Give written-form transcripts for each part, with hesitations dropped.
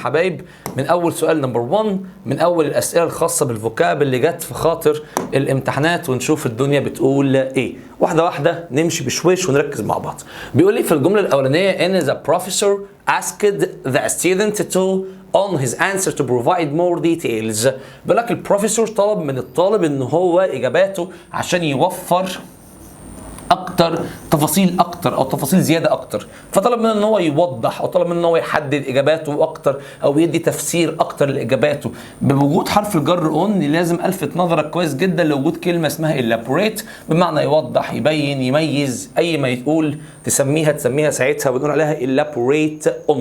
حبايب من اول سؤال نمبر 1 من اول الاسئله الخاصه بالفوكاب اللي جت في خاطر الامتحانات، ونشوف الدنيا بتقول ايه. واحده واحده نمشي بشويش ونركز مع بعض. بيقول لي في الجمله الاولانيه ان the professor asked the student to on his answer to provide more details. بيقول لك البروفيسور طلب من الطالب ان هو اجاباته عشان يوفر اكتر تفاصيل اكتر او تفاصيل زياده اكتر، فطلب منه ان هو يوضح او طلب منه ان هو يحدد اجاباته اكتر او يدي تفسير اكتر لاجاباته. بوجود حرف الجر اون لازم الفت نظرك كويس جدا لوجود كلمه اسمها elaborate بمعنى يوضح يبين يميز، اي ما يقول تسميها ساعتها بنقول عليها elaborate on.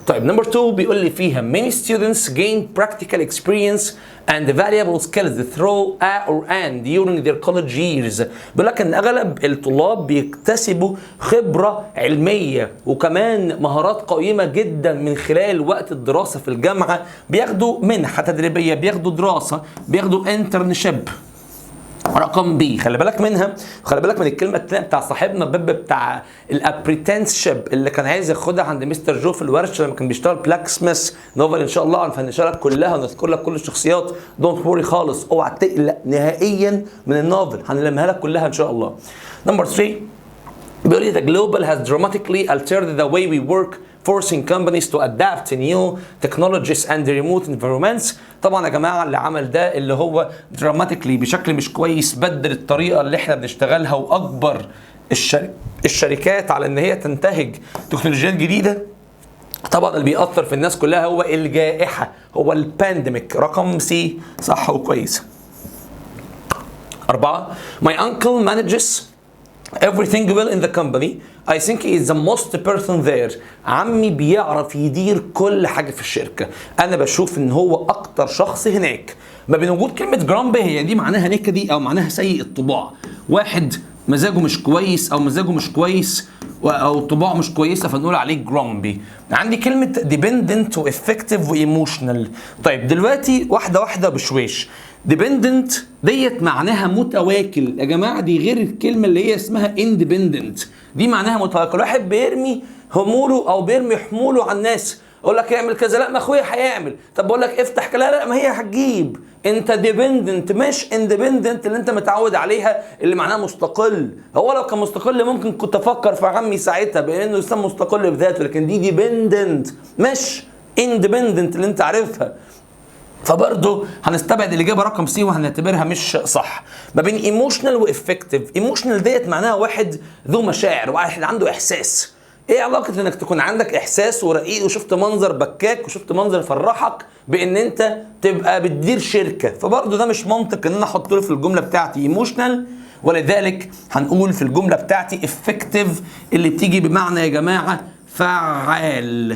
طيب نمبر 2 بيقول لي فيها many students gain practical experience and valuable skills through a or and during their college years. بيقول لك ان اغلب الطلاب بيكتسبوا خبره علميه وكمان مهارات قيمه جدا من خلال وقت الدراسه في الجامعه، بياخدوا منحه تدريبيه، بياخدوا دراسه، بياخدوا انترنشيب. رقم بي خلي بالك منها، خلي بالك من الكلمه الثانيه بتاع صاحبنا بيب بتاع الابريتنشيب اللي كان عايز ياخدها عند مستر جو في الورشه لما كان بيشتغل بلاك سميث نوفل. ان شاء الله هنفنشها لك كلها ونذكر لك كل الشخصيات، دونت وري خالص، اوعى تقلق نهائيا من النوفل، هنلمها لك كلها ان شاء الله. نمبر 3 بيقول لي the global has dramatically altered the way we work forcing companies to adapt to new technologies and remote environments. طبعا يا جماعه اللي عمل ده اللي هو dramatically بشكل مش كويس بدل الطريقه اللي احنا بنشتغلها واجبر الشركات على ان هي تنتهج تكنولوجيات جديده. طبعا اللي بيأثر في الناس كلها هو الجائحه، هو البانديميك. رقم سي صح وكويس. 4 my uncle manages everything well in the company. I think he is the most person there. عمي بيعرف يدير كل حاجة في الشركة. أنا بشوف إن هو أكتر شخص هناك. ما بين وجود كلمة جرامبي هي دي معناها نكدي أو معناها سيء الطباع. واحد مزاجه مش كويس أو مزاجه مش كويس أو طباعه مش كويسة فنقول عليه جرامبي. عندي كلمة dependent و effective و emotional. طيب دلوقتي واحدة واحدة بشويش. dependent ديت معناها متواكل يا جماعه، دي غير الكلمه اللي هي اسمها independent، دي معناها متواكل. واحد بيرمي هموله او بيرمي حموله على الناس، اقول لك اعمل كذا، لا ما اخويا هيعمل، طب بقول لك افتح كذا، لا ما هي هتجيب. انت dependent مش independent اللي انت متعود عليها اللي معناها مستقل. هو لو كان مستقل ممكن كنت افكر في عمي ساعتها بانه يسمى مستقل بذاته، لكن دي dependent مش independent اللي انت عارفها. فبرضه هنستبعد الاجابه رقم سي وهنعتبرها مش صح. ما بين ايموشنال وافكتيف، ايموشنال ديت معناها واحد ذو مشاعر، واحد عنده احساس. ايه علاقه انك تكون عندك احساس ورقيق وشفت منظر بكاك وشفت منظر فرحك بان انت تبقى بتدير شركه؟ فبرضه ده مش منطق ان انا احط له في الجمله بتاعتي ايموشنال، ولذلك هنقول في الجمله بتاعتي افكتيف اللي بتيجي بمعنى يا جماعه فعال.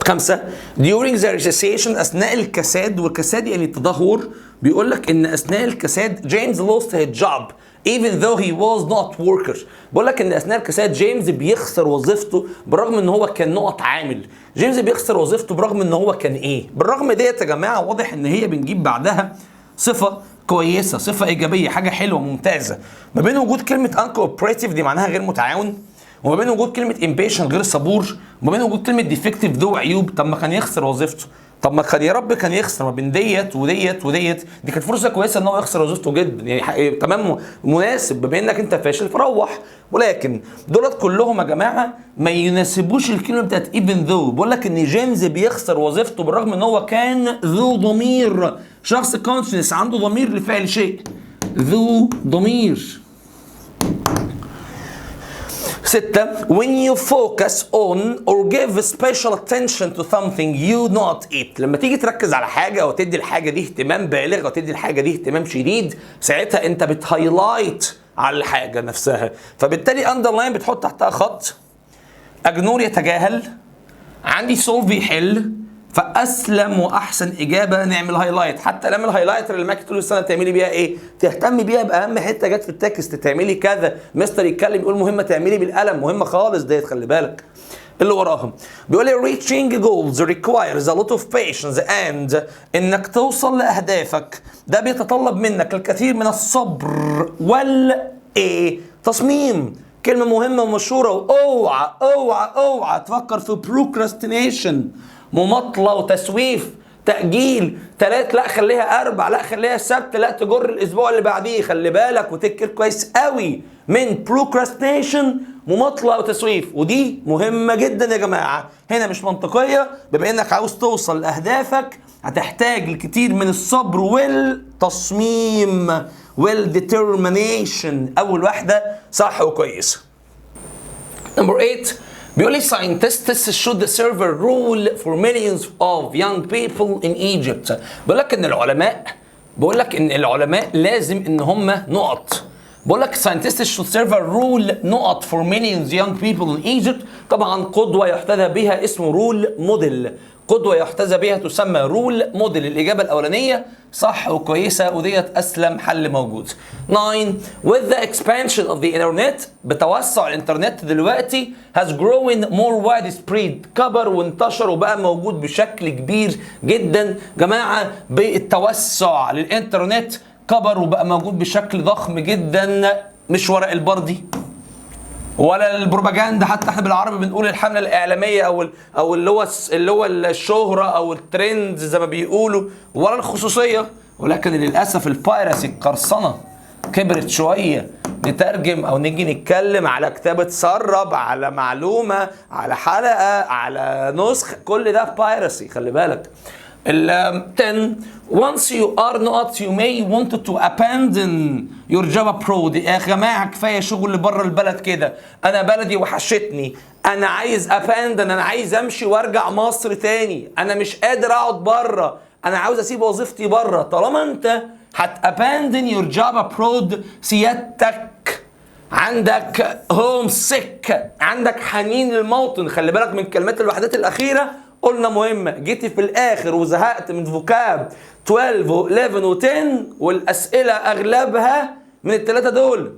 5 during the recession اثناء الكساد، والكساد يعني التدهور. بيقول لك ان اثناء الكساد جيمس lost his job even though he was not worker. بيقول لك ان اثناء الكساد جيمس بيخسر وظيفته بالرغم ان هو كان نقط عامل. جيمس بيخسر وظيفته بالرغم ان هو كان ايه؟ بالرغم ديت يا جماعه واضح ان هي بنجيب بعدها صفه كويسه، صفه ايجابيه، حاجه حلوه ممتازه. ما بين وجود كلمه uncooperative دي معناها غير متعاون، وما بين وجود كلمه impatient غير صبور، وما بين وجود كلمه defective ذو عيوب. طب ما كان يخسر وظيفته، طب ما كان يا رب كان يخسر. ما بين ديت وديت وديت دي كانت فرصه كويسه ان هو يخسر وظيفته جدا، يعني تمام مناسب بما انك انت فاشل فروح. ولكن دولت كلهم يا جماعه ما يناسبوش الكلمه بتاعت even though. بقول لك ان جيمس بيخسر وظيفته بالرغم ان هو كان ذو ضمير، شخص كونشنس عنده ضمير لفعل شيء، ذو ضمير. 6 when you focus on or give special attention to something you not it. لما تيجي تركز على حاجه او تدي الحاجه دي اهتمام بالغ او تدي الحاجه دي اهتمام شديد، ساعتها انت بتهايلايت على الحاجه نفسها. فبالتالي underline بتحط تحتها خط، اجنور يتجاهل، عندي solve بيحل، فاسلم واحسن اجابه نعمل هايلايت. حتى لما الهايلايتر اللي معاكي طول السنه تعملي بيها ايه؟ تهتمي بيها باهم حته جت في التكست، تعملي كذا، مستر يتكلم يقول مهمه تعملي بالقلم، مهمه خالص ديت خلي بالك. اللي وراهم بيقول لي reaching goals requires a lot of patience and انك توصل لاهدافك ده بيتطلب منك الكثير من الصبر تصميم. كلمة مهمة ومشهورة، واوعى اوعى اوعى تفكر في procrastination، مماطلة وتسويف، تأجيل، تلات لا خليها أربع، لا خليها سبت، لا تجر الأسبوع اللي بعديه. خلي بالك وتذكر كويس قوي من procrastination، مماطلة وتسويف، ودي مهمة جدا يا جماعة. هنا مش منطقية، بما إنك عاوز توصل لأهدافك هتحتاج الكثير من الصبر والتصميم والdetermination. أول واحدة صح وكويسة. Number 8 بيقول لي scientists should serve a rule for millions of young people in Egypt. بيقول لك ان العلماء لازم ان هم نقط. بقول لك scientists should serve a rule نقط for millions young people in Egypt. طبعا قدوة يحتذى بها اسمه رول موديل، قدوة يحتذى بها تسمى رول موديل. الإجابة الأولانية صح وكويسة، وديت أسلم حل موجود. 9 with the expansion of the internet، بتوسع الإنترنت دلوقتي has grown more widespread، كبر وانتشر وبقى موجود بشكل كبير جدا. جماعة بالتوسع للإنترنت كبر وبقى موجود بشكل ضخم جدا، مش ورق البردي ولا البروباجندا، حتى احنا بالعربي بنقول الحمله الاعلاميه او اللي هو الشهره او الترند زي ما بيقولوا، ولا الخصوصيه. ولكن للاسف البايرسي القرصنه كبرت شويه. نترجم او نيجي نتكلم على كتاب اتسرب، على معلومه، على حلقه، على نسخ، كل ده بايرسي، خلي بالك. 10 once you are not you may want to abandon your job abroad. يا جماعه كفايه شغل بره البلد كده، انا بلدي وحشتني، انا عايز abandon، انا عايز امشي وارجع مصر تاني، انا مش قادر اقعد بره، انا عاوز اسيب وظيفتي بره. طالما انت abandon your job abroad سيادتك عندك هوم سيك، عندك حنين للموطن. خلي بالك من كلمات الوحدات الاخيره قلنا مهمة. جيتي في الآخر وزهقت من فوكاب 12 و 11 و 10 والأسئلة أغلبها من الثلاثة دول.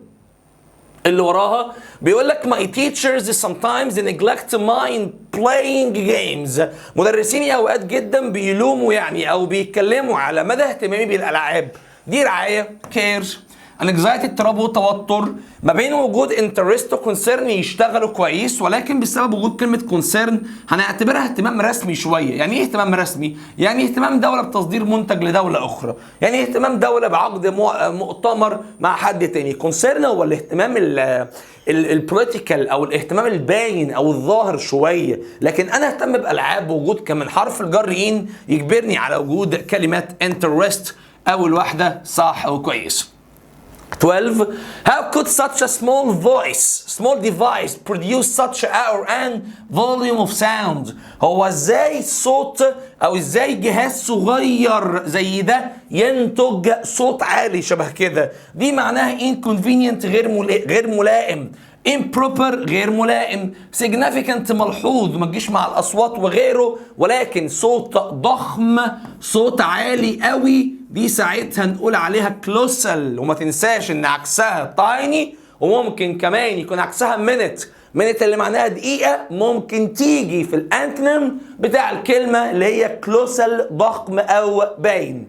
اللي وراها بيقول لك my teachers sometimes neglect my playing games. مدرسيني أوقات جدا بيلوموا يعني أو بيتكلموا على مدى اهتمامي بالألعاب. دي رعاية care. anxiety اضطراب وتوتر. ما بين وجود interest و concern يشتغلوا كويس، ولكن بسبب وجود كلمة concern هنعتبرها اهتمام رسمي شوية. يعني ايه اهتمام رسمي؟ يعني اهتمام دولة بتصدير منتج لدولة أخرى، يعني اهتمام دولة بعقد مؤتمر مع حد تاني. concern هو الاهتمام البوليتيكال أو الاهتمام الباين أو الظاهر شوية، لكن أنا اهتم بألعاب. وجود كمان حرف الجر إن يجبرني على وجود كلمات interest. أول واحدة صح وكويس. 12 how could such a small device produce such an volume of sound. هو ازاي صوت او ازاي جهاز صغير زي ده ينتج صوت عالي شبه كده؟ دي معناها inconvenient غير ملائم، improper غير ملائم، significant ملحوظ ما تجيش مع الاصوات وغيره، ولكن صوت ضخم، صوت عالي قوي، دي ساعتها نقول عليها كلوسال. وما تنساش ان عكسها تايني، وممكن كمان يكون عكسها minute اللي معناها دقيقة، ممكن تيجي في الانتونيم بتاع الكلمة اللي هي كلوسال ضخم او باين.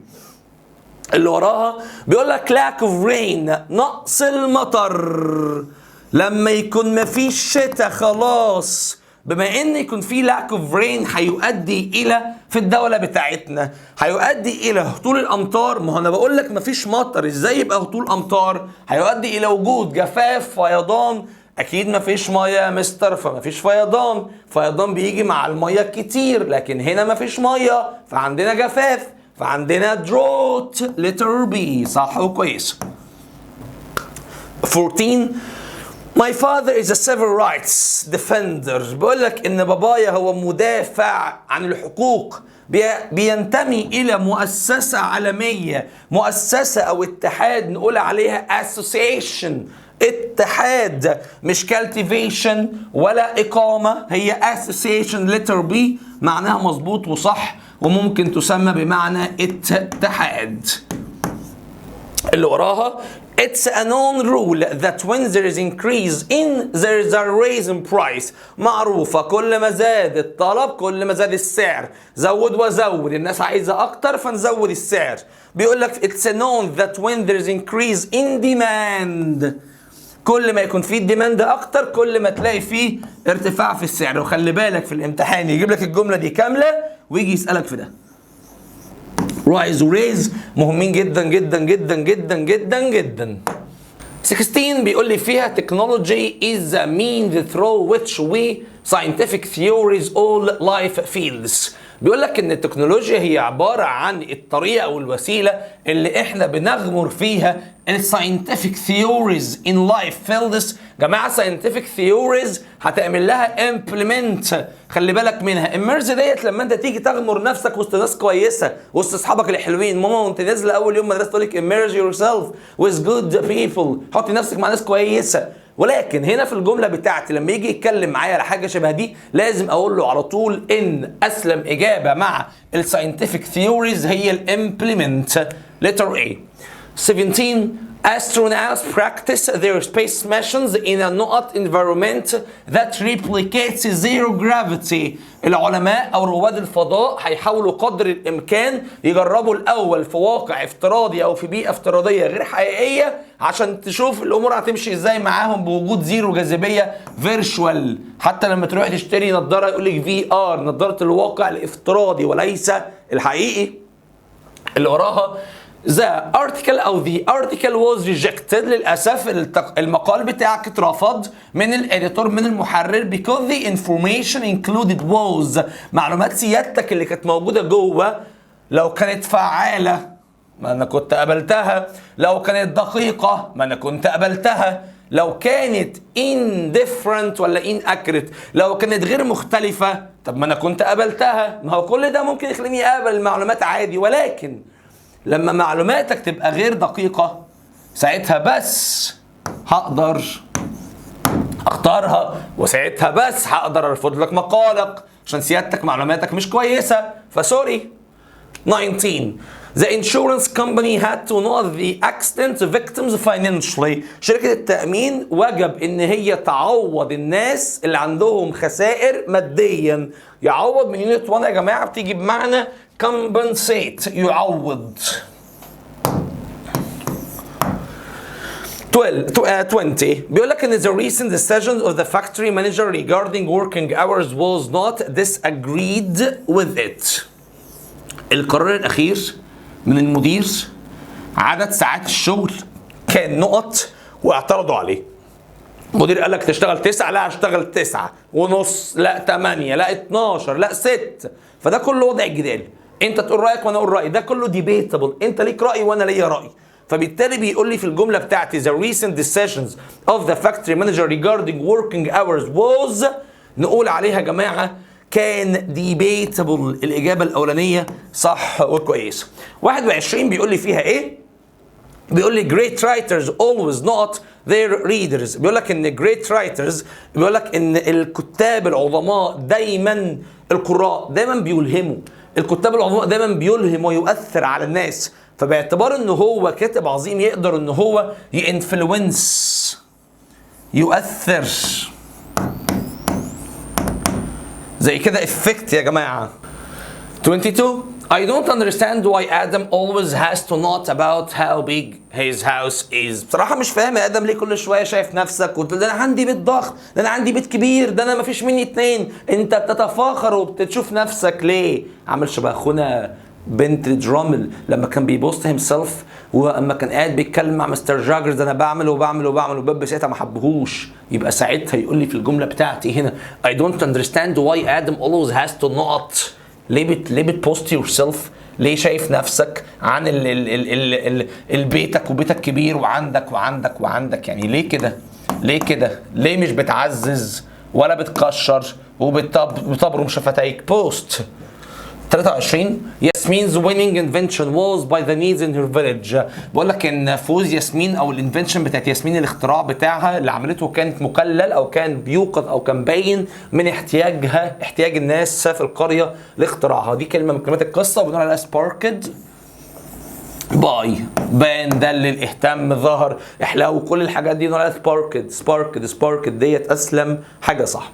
اللي وراها بيقول لك lack of rain نقص المطر. لما يكون مفيش شتاء خلاص، بما ان يكون في lack of rain هيؤدي الى في الدولة بتاعتنا هيؤدي الى هطول الامطار. ما هو انا بقول لك مفيش مطر، ازاي يبقى هطول امطار؟ هيؤدي الى وجود جفاف، فيضان. اكيد مفيش ميه يا مستر، فمفيش فيضان. فيضان بيجي مع الميه كتير، لكن هنا مفيش ميه فعندنا جفاف، فعندنا drought letter B. صح وكويس. 14 My father is a civil rights defender. بقول لك ان بابايا هو مدافع عن الحقوق، بينتمي الى مؤسسة عالمية، مؤسسة او اتحاد نقول عليها association، اتحاد مش cultivation ولا اقامة، هي association letter B. معناها مظبوط وصح، وممكن تسمى بمعنى اتحاد. اللي وراها It's a known rule that when there is increase in there is a raise in price. معروفة كل ما زاد الطلب كل ما زاد السعر. زود وزود، الناس عايزة أكتر فنزود السعر. بيقول لك It's a known that when there is increase in demand كل ما يكون فيه الديماند اكتر كل ما تلاقي فيه ارتفاع في السعر. وخلي بالك في الامتحان يجيب لك الجمله دي كامله ويجي يسالك في ده. رايز وريز مهمين جدا جدا جدا جدا جدا جدا. 16 بيقول لي فيها technology is a means through which we scientific theories all life fields. بيقول لك ان التكنولوجيا هي عباره عن الطريقه او الوسيله اللي احنا بنغمر فيها الساينتفك ثيوريز ان لايف فيلدز. جماعه ساينتفك ثيوريز هتعمل لها امبلمنت، خلي بالك منها. اميرز ديت لما انت تيجي تغمر نفسك وسط ناس كويسه، وسط اصحابك الحلوين. ماما وانت نازله اول يوم مدرسه تقول لك اميرز يور سيلف with good people، حطي نفسك مع ناس كويسه. ولكن هنا في الجمله بتاعتي لما يجي يتكلم معايا على حاجه شبه دي لازم اقول له على طول ان اسلم اجابه مع الساينتفك ثيوريز هي الامبلمنت. letter A. 17 astronauts practice their space missions in a not environment that replicates zero gravity. العلماء او رواد الفضاء هيحاولوا قدر الامكان يجربوا الاول في واقع افتراضي او في بيئه افتراضيه غير حقيقيه عشان تشوف الامور هتمشي ازاي معاهم بوجود زيرو جاذبيه فيرتشوال. حتى لما تروح تشتري نظاره يقول لك VR، نظاره الواقع الافتراضي وليس الحقيقي. اللي وراها The article أو the article was rejected. للأسف المقال بتاعك اترفض من الإديتور من المحرر because the information included was. معلومات سيادتك اللي كانت موجودة جوه لو كانت فعالة ما أنا كنت قبلتها، لو كانت دقيقة ما أنا كنت قبلتها، لو كانت indifferent ولا inaccurate، لو كانت غير مختلفة طب ما أنا كنت قبلتها. ما هو كل ده ممكن يخليني أقبل المعلومات عادي، ولكن لما معلوماتك تبقى غير دقيقة ساعتها بس هقدر اختارها، وساعتها بس هقدر ارفض لك مقالك عشان سيادتك معلوماتك مش كويسة، فسوري. 19 The insurance company had to know the accident victims financially. شركة التأمين وجب ان هي تعوض الناس اللي عندهم خسائر ماديا. يعوض من يونت 1 يا جماعة بتيجي بمعنى compensate، يعوض. 20 بيقول لك ان the recent decision of the factory manager regarding working hours was not disagreed with it. القرار الأخير من المدير عدد ساعات الشغل كان نقط واعترضوا عليه. المدير قال لك تشتغل 9، لا هشتغل 9:30، لا 8، لا 12، لا 6. فده كله وضع جدال، انت تقول رايك وانا اقول رايي، ده كله ديبيتابل، انت ليك راي وانا ليا راي. فبالتالي بيقول لي في الجمله بتاعتي the recent decisions of the factory manager regarding working hours was، نقول عليها يا جماعه كان ديبيتابل. الاجابه الاولانيه صح وكويسه. 21 بيقول لي فيها ايه؟ بيقول لي great writers always not their readers. بيقول لك ان great writers، بيقول لك ان الكتاب العظماء دايما، القراء دايما بيلهموا، الكتاب العظماء دايما بيلهم ويؤثر على الناس. فباعتبار ان هو كاتب عظيم يقدر ان هو ينفلونس، يؤثر زي كده افكت يا جماعه. 22 I don't understand why Adam always has to note about how big his house is. بصراحة مش فاهم يا آدم ليه كل شوية شايف نفسك وتقول ده أنا عندي بيت ضخم، ده أنا عندي بيت كبير، ده أنا مفيش مني اتنين. أنت بتتفاخر وبتشوف نفسك ليه؟ عامل شبه أخونا بنت درامل لما كان بيبوست هيم سيلف، واما كان قاعد بيتكلم مع مستر جاجرز انا بعمل وبعمل وبعمل وباب ساعتها ما حبهوش. يبقى ساعتها يقول لي في الجمله بتاعتي هنا I don't understand why Adam always has to not. ليه بتبوست يور سيلف؟ ليه شايف نفسك عن البيتك وبيتك كبير وعندك وعندك وعندك؟ يعني ليه كده؟ ليه كده؟ ليه مش بتعزز ولا بتكشر وبتبرم شفتيك؟ بوست. 23 ياسمين's winning invention was by the needs in her village. بقول لك ان فوز ياسمين او الانفنشن بتاعت ياسمين، الاختراع بتاعها اللي عملته كانت مكلل او كان بيوقظ او كان باين من احتياجها، احتياج الناس في القريه لاختراعها. دي كلمه من كلمات القصه وبنقول عليها sparked باي، بان، دلل، اهتم، ظهر، احلو، كل الحاجات دي بنقول عليها sparked ديت اسلم حاجه صح.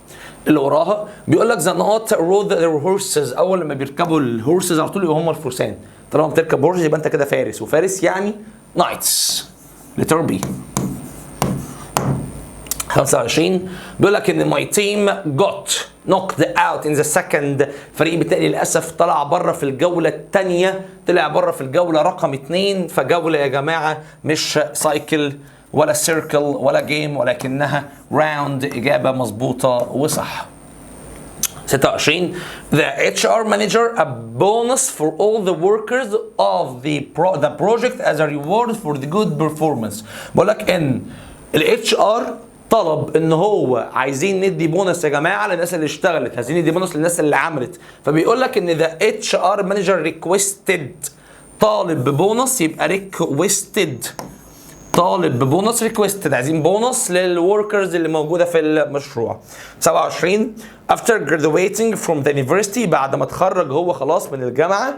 اللي وراها بيقول لك the not rode their horses. اول لما بيركبوا الهورسز على طول يبقوا هم الفرسان. طالما بتركب هورس يبقى انت كده فارس، وفارس يعني knights. letter B. 25 بيقول لك ان my team got knocked out in the second. فريق بالتالي للاسف طلع بره في الجوله الثانيه، طلع بره في الجوله رقم 2. فجوله يا جماعه مش سايكل ولا سيركل ولا جيم، ولكنها راوند. اجابه مظبوطه وصح. 26 the HR manager a bonus for all the workers of the project as a reward for the good performance. بقول لك ان ال HR طلب ان هو عايزين ندي بونص يا جماعه للناس اللي اشتغلت، عايزين ندي بونص للناس اللي عملت. فبيقول لك ان the HR manager requested، طالب ببونص يبقى requested، طالب ببونص requested، عايزين بونص للوركرز اللي موجوده في المشروع. 27 after graduating from the university، بعد ما اتخرج هو خلاص من الجامعه،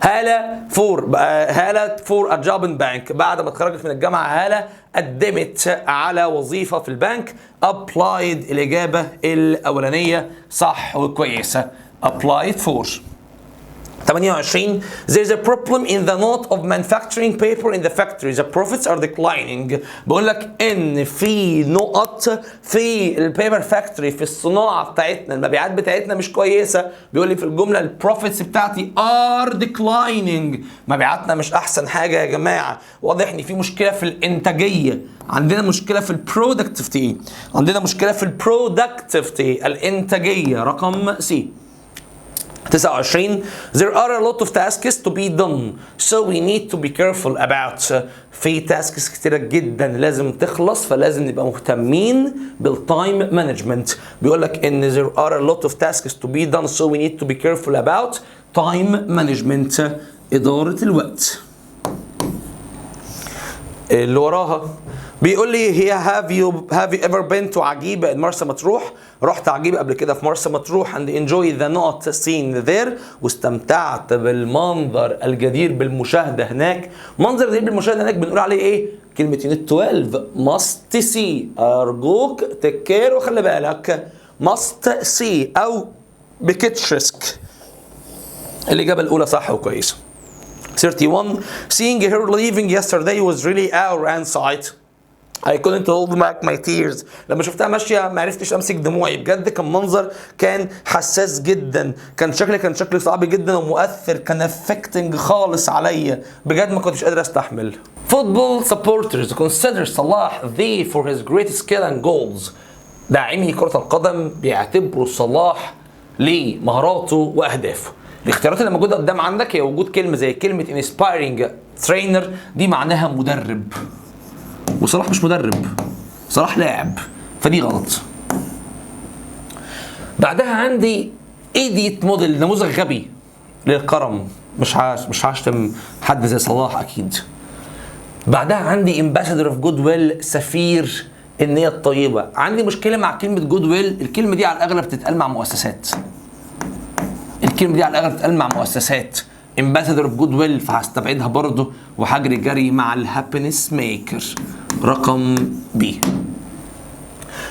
هالة فور a job in bank. بعد ما اتخرجت من الجامعه هالة قدمت على وظيفه في البنك. applied الاجابه الاولانيه صح وكويسه، applied for. 28 there's a problem in the note of manufacturing paper in the factory, the profits are declining. بقول لك ان في نقط في البيبر فاكتوري، في الصناعه بتاعتنا المبيعات بتاعتنا مش كويسه. بيقول لي في الجمله البروفيتس بتاعتي are declining، مبيعاتنا مش احسن حاجه يا جماعه. واضح ان في مشكله في الانتاجيه، عندنا مشكله في البرودكتيفيتي، عندنا مشكله في البرودكتيفيتي الانتاجيه. رقم سي. 29 there are a lot of tasks to be done so we need to be careful about. في تاسكس كتيرة جدا لازم تخلص، فلازم نبقى مهتمين بالتايم مانجمنت. بيقول لك ان there are a lot of tasks to be done so we need to be careful about time management، إدارة الوقت. اللي وراها بيقول لي هي have you ever been to عجيبة in مرسى مطروح؟ رحت عجيبة قبل كده في مرسى مطروح and enjoy the not seen there، واستمتعت بالمنظر الجدير بالمشاهدة هناك. منظر جدير بالمشاهدة هناك بنقول عليه ايه؟ كلمة يونت 12 must see. أرجوك تكير وخلي بالك must see أو بكتشرسك. الإجابة الأولى صح وكويسة. 31 seeing her leaving yesterday was really our insight. I couldn't hold back my tears. لما شفتها ماشيه ما عرفتش امسك دموعي. بجد كان منظر كان حساس جدا، كان شكلي صعب جدا ومؤثر، كان affecting خالص عليا. بجد ما كنتش قادر استحمل. Football supporters consider صلاح the for his great skill and goals. داعمي كرة القدم بيعتبروا صلاح لمهاراته واهدافه. الاختيارات اللي موجوده قدام عندك هي وجود كلمه زي كلمه inspiring trainer، دي معناها مدرب، وصلاح مش مدرب، صلاح لاعب، فدي غلط. بعدها عندي ايديت موديل، نموذج غبي للكرم، مش هشتم حد زي صلاح اكيد. بعدها عندي امباسادور اوف جود ويل، سفير النية الطيبة. عندي مشكلة مع كلمة جود ويل، الكلمة دي على الأغلب بتتقال مع مؤسسات. الكلمة دي على الأغلب بتتقال مع مؤسسات. امباسادور اوف جود ويل فهستبعدها برضه وهجري جري مع الهابينس ميكر. رقم بي.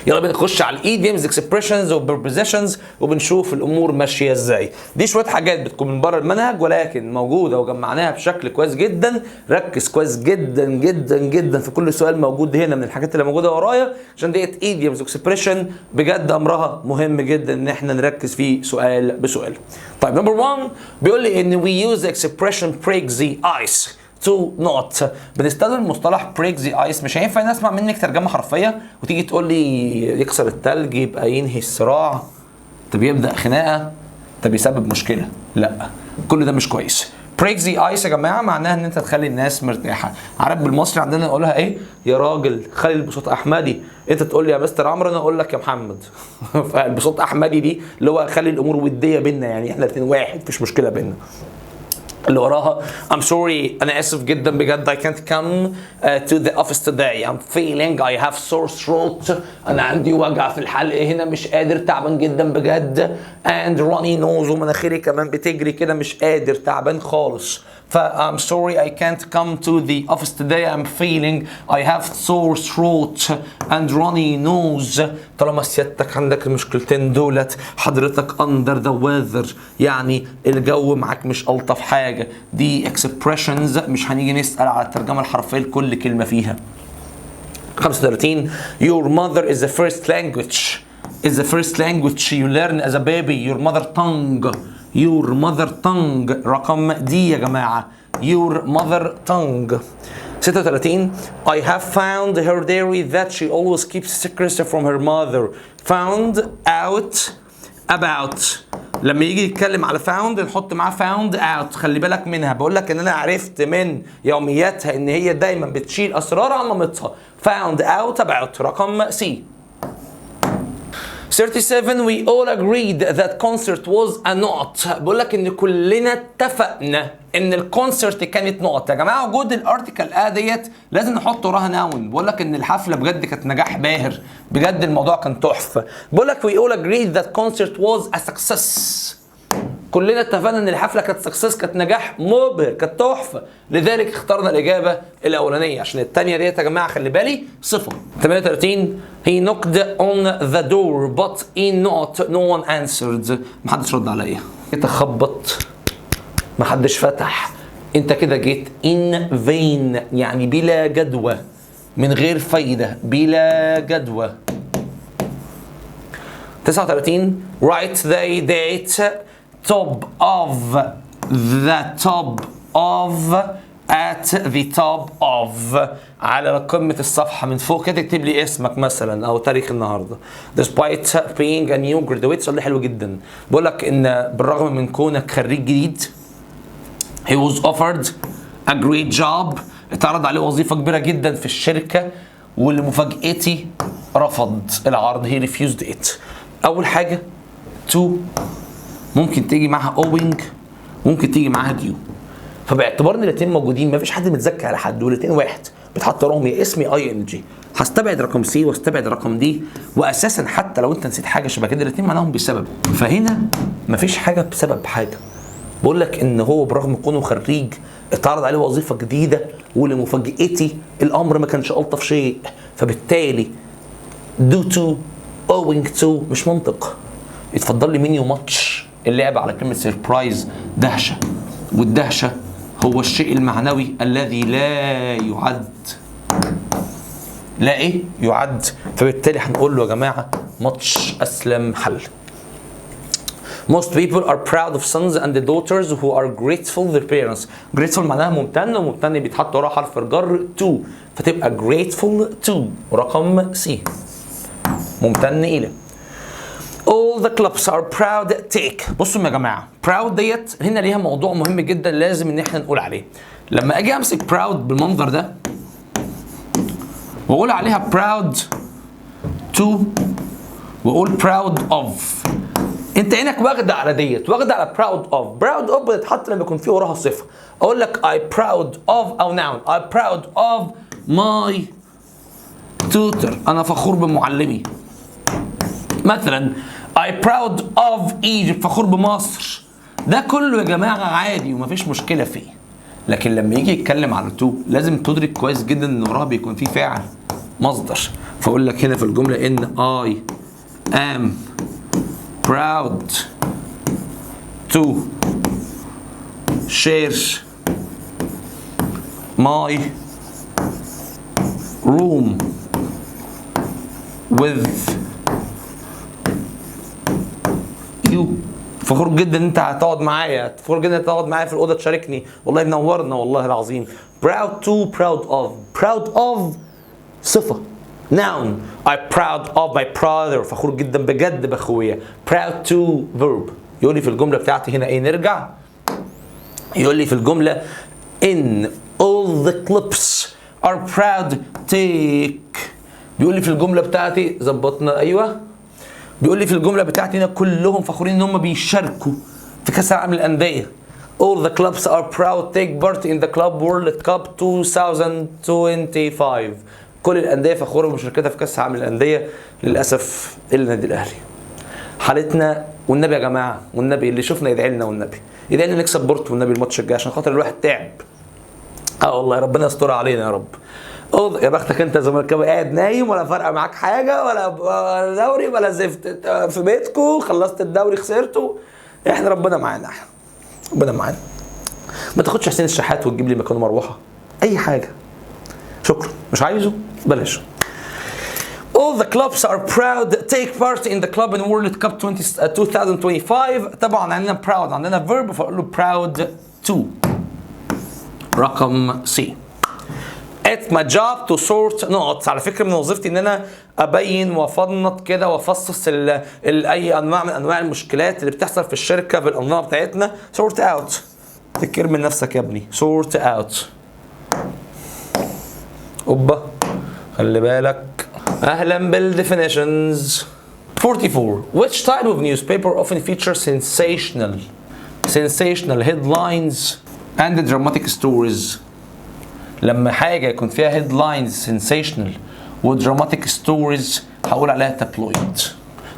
يلا بينا نخش على الايديومز اكسبريشنز وبربوزيشنز وبنشوف الامور ماشيه ازاي. دي شويه حاجات بتكون من بره المنهج ولكن موجوده وجمعناها بشكل كويس جدا. ركز كويس جدا جدا جدا في كل سؤال موجود هنا من الحاجات اللي موجوده ورايا، عشان ديت ايديومز اكسبريشن بجد امرها مهم جدا ان احنا نركز فيه سؤال بسؤال. طيب نمبر 1 بيقول لي ان وي يوز اكسبريشن بريك ذا ايس تو نوت. بنستخدم مصطلح بريك ذا ايس. مش هينفع نسمع منك ترجمه حرفيه وتيجي تقول لي يكسر التلج يبقى ينهي الصراع، طب يبدا خناقه، طب يسبب مشكله. لا، كل ده مش كويس. بريك ذا ايس يا جماعه معناها ان انت تخلي الناس مرتاحه. عارف بالمصري عندنا نقولها ايه؟ يا راجل خلي بصوت احمدي، انت تقول لي يا مستر عمرو انا اقول لك يا محمد. فبصوت احمدي دي اللي هو خلي الامور وديه بينا، يعني احنا الاثنين واحد، مفيش مشكله بينا. اللي وراها I'm sorry أنا آسف جدا بجد I can't come to the office today. I'm feeling I have sore throat. أنا عندي وجع في الحلق هنا، مش قادر، تعبان جدا بجد. And runny nose، ومناخيري كمان بتجري كده، مش قادر، تعبان خالص. I'm sorry I can't come to the office today. I'm feeling I have sore throat and runny nose. طالما سيادتك عندك المشكلتين دولت حضرتك under the weather، يعني الجو معاك مش ألطف حاجة. دي expressions مش هنيجي نسأل على الترجمة الحرفية لكل كلمة فيها. 35 your mother is the first language you learn as a baby. your mother tongue رقم دي يا جماعة. your mother tongue. 36 I have found her diary that she always keeps secrets from her mother. found out about. لما يجي يتكلم على found نحط معاه found out. خلي بالك منها، بقول لك ان انا عرفت من يومياتها ان هي دايما بتشيل اسرار عن مامتها. found out about رقم سي. 37 we all agreed that concert was a not. بقول لك ان كلنا اتفقنا ان الكونسرت كانت نقط. يا جماعه وجود الارتكل ديت لازم نحط وراها ناون. بقول لك ان الحفله بجد كانت نجاح باهر، بجد الموضوع كان تحفه. بقول لك we all agreed that concert was a success. كلنا اتفقنا ان الحفله كانت سكسس، كانت نجاح مبهر، كانت تحفه، لذلك اخترنا الاجابه الاولانيه عشان الثانيه ديت يا جماعه خلي بالي صفه. 38 he knocked on the door but no one answered. محدش رد عليا. جيت اخبط محدش فتح. انت كده جيت in vain يعني بلا جدوى، من غير فايده، بلا جدوى. 39 write the date top of at the top of على قمة الصفحة من فوق كده تكتب لي اسمك مثلا أو تاريخ النهاردة. despite being a new graduate. سؤال حلو جدا. بقول لك إن بالرغم من كونك خريج جديد he was offered a great job. اتعرض عليه وظيفة كبيرة جدا في الشركة ولمفاجأتي رفض العرض. he refused it. أول حاجة to ممكن تيجي معها owing، ممكن تيجي معها due. فباعتبار ان الاثنين موجودين مفيش حد متذكر على حد والاثنين واحد بتحط وراهم يا اسمي ing. هستبعد رقم سي واستبعد رقم دي، واساسا حتى لو انت نسيت حاجه شبه كده الاثنين معناهم بسبب. فهنا مفيش حاجه بسبب حاجه. بقول لك ان هو برغم كونه خريج اتعرض عليه وظيفه جديده ولمفاجاتي الامر ما كانش الطف شيء، فبالتالي due to owing to مش منطق. يتفضل لي منيو ماتش اللعب على كلمه سيربرايز، دهشه، والدهشه هو الشيء المعنوي الذي لا يعد. لا ايه يعد. فبالتالي هنقول له يا جماعه ماتش اسلم حل. Most people are proud of sons and daughters who are grateful their parents. grateful معناها ممتن، وممتن بيتحط وراها حرف الجر to، فتبقى grateful to رقم سي. ممتن الى. All the clubs are proud take. بصوا يا جماعه proud ديت هنا ليها موضوع مهم جدا لازم ان احنا نقول عليه. لما اجي امسك proud بالمنظر ده واقول عليها proud to واقول proud of، انت عينك واخده على ديت، واخده على proud of بتتحط لما يكون في وراها صفه. اقول لك I proud of او noun I proud of my tutor. انا فخور بمعلمي. مثلا I proud of Egypt. فخور بمصر. ده كله يا جماعه عادي ومفيش مشكله فيه. لكن لما يجي يتكلم على تو لازم تدرك كويس جدا ان وراها بيكون فيه فاعل مصدر. فاقول لك هنا في الجمله ان I am proud to share my room with you. فخور جدا ان انت هتقعد معايا، فخور جدا ان انت هتقعد معايا في الاوضه تشاركني، والله منورنا والله العظيم. proud to proud of صفه noun I proud of my brother. فخور جدا بجد باخويا. proud to verb. يقول لي في الجمله بتاعتي هنا ايه؟ نرجع يقول لي في الجمله in all the clips are proud take. بيقول لي في الجمله بتاعتي ظبطنا ايوه، بيقول لي في الجمله بتاعتي هنا كلهم فخورين ان هم بيشاركوا في كاس العالم للانديه. all the clubs are proud take part in the club world cup 2025. كل الانديه فخوره بمشاركتها في كاس العالم للانديه. للاسف النادي الاهلي حالتنا. والنبي يا جماعه والنبي اللي شفنا يدعي لنا، والنبي يدعي لنا نكسب بورتو والنبي الماتش الجاي عشان خاطر الواحد تعب. والله ربنا يسترها علينا يا رب. يا بختك انت زملكاوي قاعد نايم ولا فارقه معاك حاجه ولا دوري ولا زفت في بيتكو، خلصت الدوري خسرته. احنا ربنا معانا، ربنا معانا. ما تاخدش حسين الشحات وتجيب لي مكانه مروحه اي حاجه. شكرا، مش عايزه بلاش. All the clubs are proud take part in the club in World Cup 2025. طبعا عندنا proud عندنا verb فأقول له proud to. رقم C. It's my job to sort نقط. على فكرة من وظيفتي ان انا ابين وافنط كده وافصص اي انواع من انواع المشكلات اللي بتحصل في الشركة بالانظمة بتاعتنا. sort out. تكر من نفسك يا ابني. sort out. اوبا خلي بالك. اهلا بالديفينيشنز. 44. Which type of newspaper often features sensational headlines and dramatic stories؟ لما حاجة يكون فيها headlines sensational و dramatic stories هقول عليها tabloid.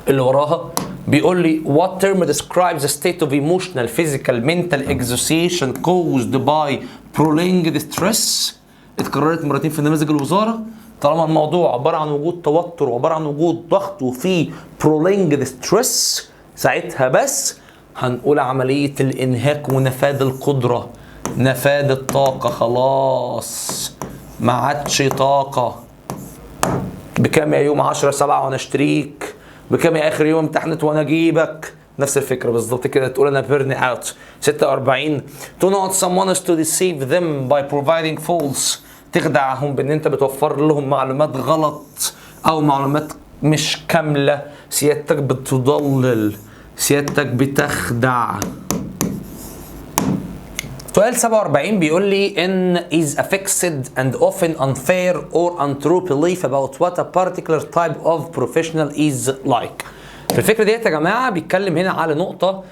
اللي وراها بيقول لي what term describes a state of emotional, physical, mental exhaustion caused by prolonged stress. اتكررت مرتين في نماذج الوزارة. طالما الموضوع عبارة عن وجود توتر وعبارة عن وجود ضغط وفي prolonged stress ساعتها بس هنقول عملية الانهاك ونفاذ القدرة، نفاذ الطاقة. خلاص ما عادش طاقة. بكام يا يوم 10/7 وانا اشتريك؟ بكام يا اخر يوم امتحنت وانا اجيبك؟ نفس الفكرة بالظبط كده. تقول انا بيرن اوت. 46. to not someone is to deceive them by providing false. تخدعهم بان انت بتوفر لهم معلومات غلط او معلومات مش كاملة. سيادتك بتضلل، سيادتك بتخدع. سؤال 47 بيقول لي in is a fixed and often unfair or untrue belief about what a particular type of professional is like. في الفكرة ديت يا جماعة بيتكلم هنا على نقطة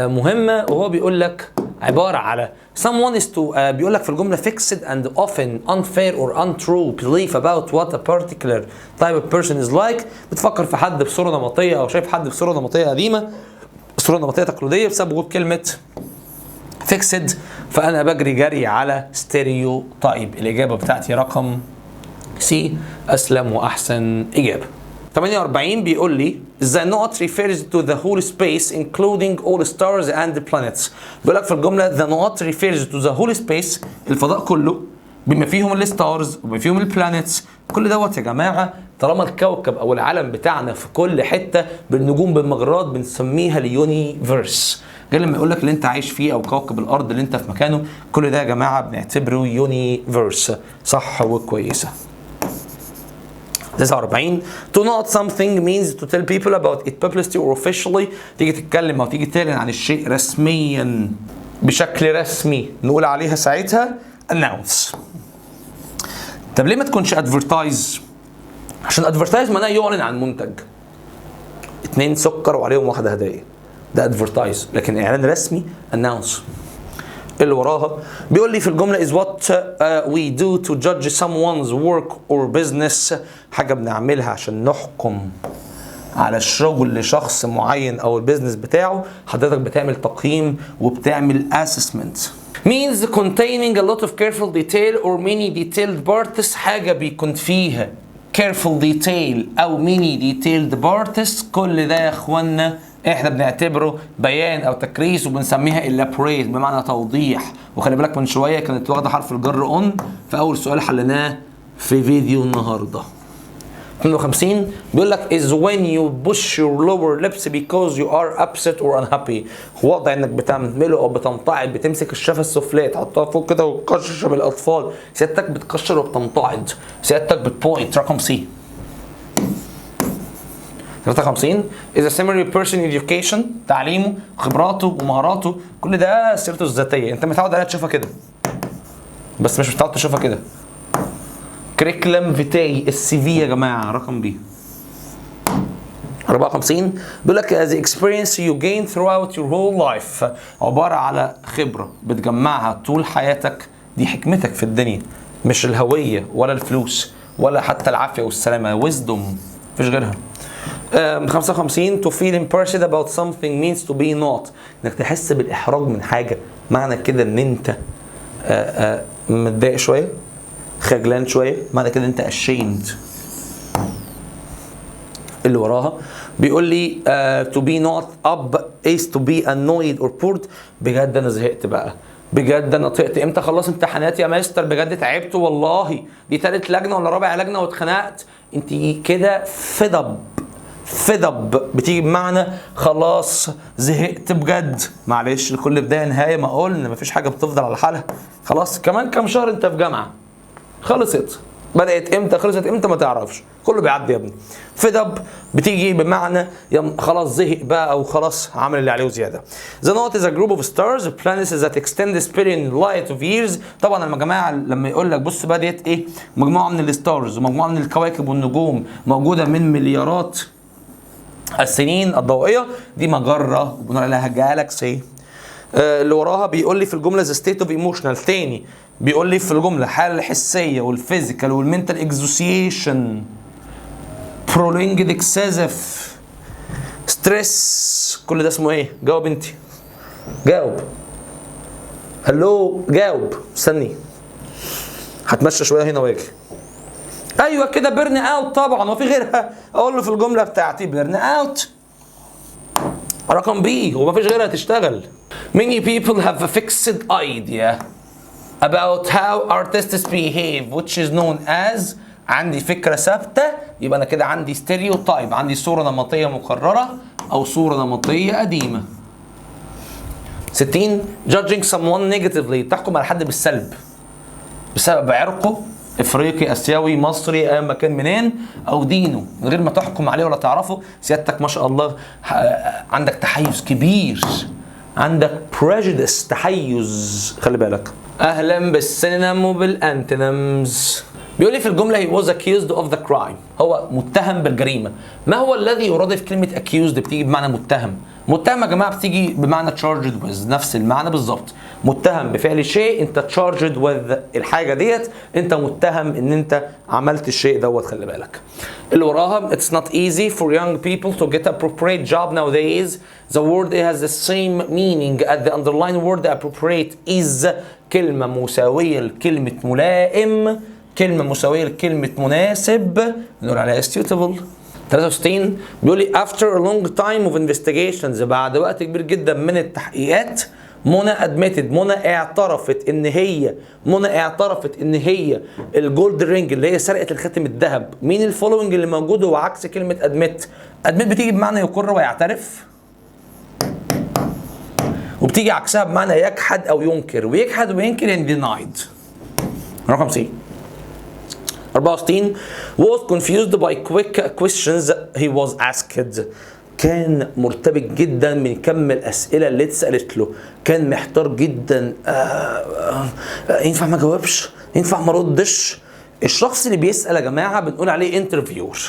مهمة، وهو بيقول لك عبارة على someone is to بيقول لك في الجملة fixed and often unfair or untrue belief about what a particular type of person is like. بتفكر في حد بصورة نمطية أو شايف حد بصورة نمطية قديمة، صورة نمطية تقليدية بسبب وجود كلمة fixed. فأنا بجري جري على stereotype. الإجابة بتاعتي رقم C أسلم وأحسن إجابة. 48 بيقول لي the not refers to the whole space including all stars and planets. بيقول لك في الجملة the not refers to the whole space الفضاء كله بما فيهم الستارز وبما فيهم البلانيتس. كل دوت يا جماعة طالما الكوكب أو العالم بتاعنا في كل حتة بالنجوم بالمجرات بنسميها اليونيفيرس. غير لما يقول لك اللي انت عايش فيه او كوكب الارض اللي انت في مكانه، كل ده يا جماعه بنعتبره يونيفيرس. صح وكويسه. 49 to not something means to tell people about it publicly or officially. تيجي تتكلم او تيجي تعلن عن الشيء رسميا بشكل رسمي نقول عليها ساعتها announce. طب ليه ما تكونش advertise؟ عشان advertise معناه يعلن عن منتج. 2 سكر وعليهم 1 هدايا، ده ادفرتايز. لكن اعلان رسمي اناونس. اللي وراها بيقول لي في الجمله is what we do to judge someone's work or business. حاجه بنعملها عشان نحكم على الشغل لشخص معين او البيزنس بتاعه. حضرتك بتعمل تقييم وبتعمل assessment. means containing a lot of careful detail or many detailed parts. حاجه بيكون فيها careful detail او many detailed parts. كل ده يا اخوانا احنا بنعتبره بيان او تكريس وبنسميها elaborate بمعنى توضيح. وخلي بالك من شويه كانت واخده حرف الجر on في اول سؤال حلناه في فيديو النهارده. 52 بيقول لك is when you push your lower lips because you are upset or unhappy. وضع انك بتعمله او بتمتعض، بتمسك الشفه السفليه تحطها فوق كده وتقشر بالاطفال. سيادتك بتقشر وبتمتعض، سيادتك بتبوينت. رقم سي. 53 is a summary person education. تعليمه خبراته ومهاراته كل ده سيرته الذاتيه. انت متعود عليها تشوفها كده بس مش متعود تشوفها كده. كريكلم فيتاي السي في يا جماعه. رقم بي. 54 بيقول لك the experience you gain throughout your whole life. عباره على خبره بتجمعها طول حياتك. دي حكمتك في الدنيا، مش الهويه ولا الفلوس ولا حتى العافيه والسلامه. wisdom مفيش غيرها. 55 to feel impressed about something means to be not. انك تحس بالاحراج من حاجه، معنى كده ان انت متضايق شويه، خجلان شويه، معنى كده انت ashamed. اللي وراها بيقول لي to be not up is to be annoyed or bored. بجد انا زهقت بقى، بجد انا طقت. امتى خلص امتحانات يا مستر؟ بجد تعبت والله، دي تالت لجنه ولا رابع لجنه واتخنقت. انت كده fed up بتيجي بمعنى خلاص زهقت بجد. معلش لكل بدايه نهايه، ما قلنا مفيش حاجه بتفضل على حالها. خلاص كمان كام شهر انت في جامعه، خلصت. بدات امتى خلصت امتى ما تعرفش، كله بيعدي يا ابني. fed up بتيجي بمعنى خلاص زهق بقى او خلاص عمل اللي عليه وزياده. The note is a group of stars planets that extend the span light of years. طبعا يا جماعه لما يقول لك بص بقى ديت ايه، مجموعه من الستارز ومجموعه من الكواكب والنجوم موجوده من مليارات السنين الضوئيه، دي مجره وبنقول عليها جالاكسي. اللي وراها بيقول لي في الجمله the state of emotional. تاني بيقول لي في الجمله الحاله الحسيه والفيزيكال والمنتال اكزوسيشن prolonged excessive stress. كل ده اسمه ايه؟ جاوب انت، جاوب. هلو جاوب، استني هتمشى شويه هنا واجي. ايوه كده بيرن اوت طبعا، وفي غيرها اقول له في الجمله بتاعتي بيرن اوت. رقم بي، ومفيش غيرها تشتغل. Many people have a fixed idea about how artists behave which is known as. عندي فكرة ثابتة، يبقى أنا كده عندي stereotype، عندي صورة نمطية مكررة أو صورة نمطية قديمة. 60 judging someone negatively، تحكم على حد بالسلب بسبب عرقه، افريقي اسيوي مصري اي مكان منين، او دينه، من غير ما تحكم عليه ولا تعرفه. سيادتك ما شاء الله عندك تحيز كبير، عندك prejudice تحيز، خلي بالك. اهلا بالسينم وبالانتونيمز. بيقول لي في الجمله he was accused of the crime، هو متهم بالجريمه. ما هو الذي يرادف كلمه accused؟ بتيجي بمعنى متهم. متهم يا جماعه بتيجي بمعنى charged with، نفس المعنى بالظبط. متهم بفعل شيء، انت charged with الحاجه ديت، انت متهم ان انت عملت الشيء دوت، خلي بالك. اللي وراها it's not easy for young people to get appropriate job nowadays. The word has the same meaning as the underlined word. appropriate is كلمه مساويه لكلمه ملائم، كلمة مساوية لكلمة مناسب، نقول عليها suitable. 63 بيقول لي after a long time of investigations، بعد وقت كبير جدا من التحقيقات، منى admitted، منى اعترفت ان هي الجولد رينج اللي هي سرقة الخاتم الذهب. مين الفولوينج اللي موجود هو عكس كلمة admit بتيجي بمعنى يقر ويعترف، وبتيجي عكسها بمعنى يجحد او ينكر، ويجحد وينكر يعني denied. رقم سي 64 was confused by quick questions he was asked. كان مرتبك جدا من كم الاسئله اللي اتسالت له، كان محتار جدا. ينفع ما جاوبش؟ ينفع ما ردش؟ الشخص اللي بيسال يا جماعه بنقول عليه انترفيور،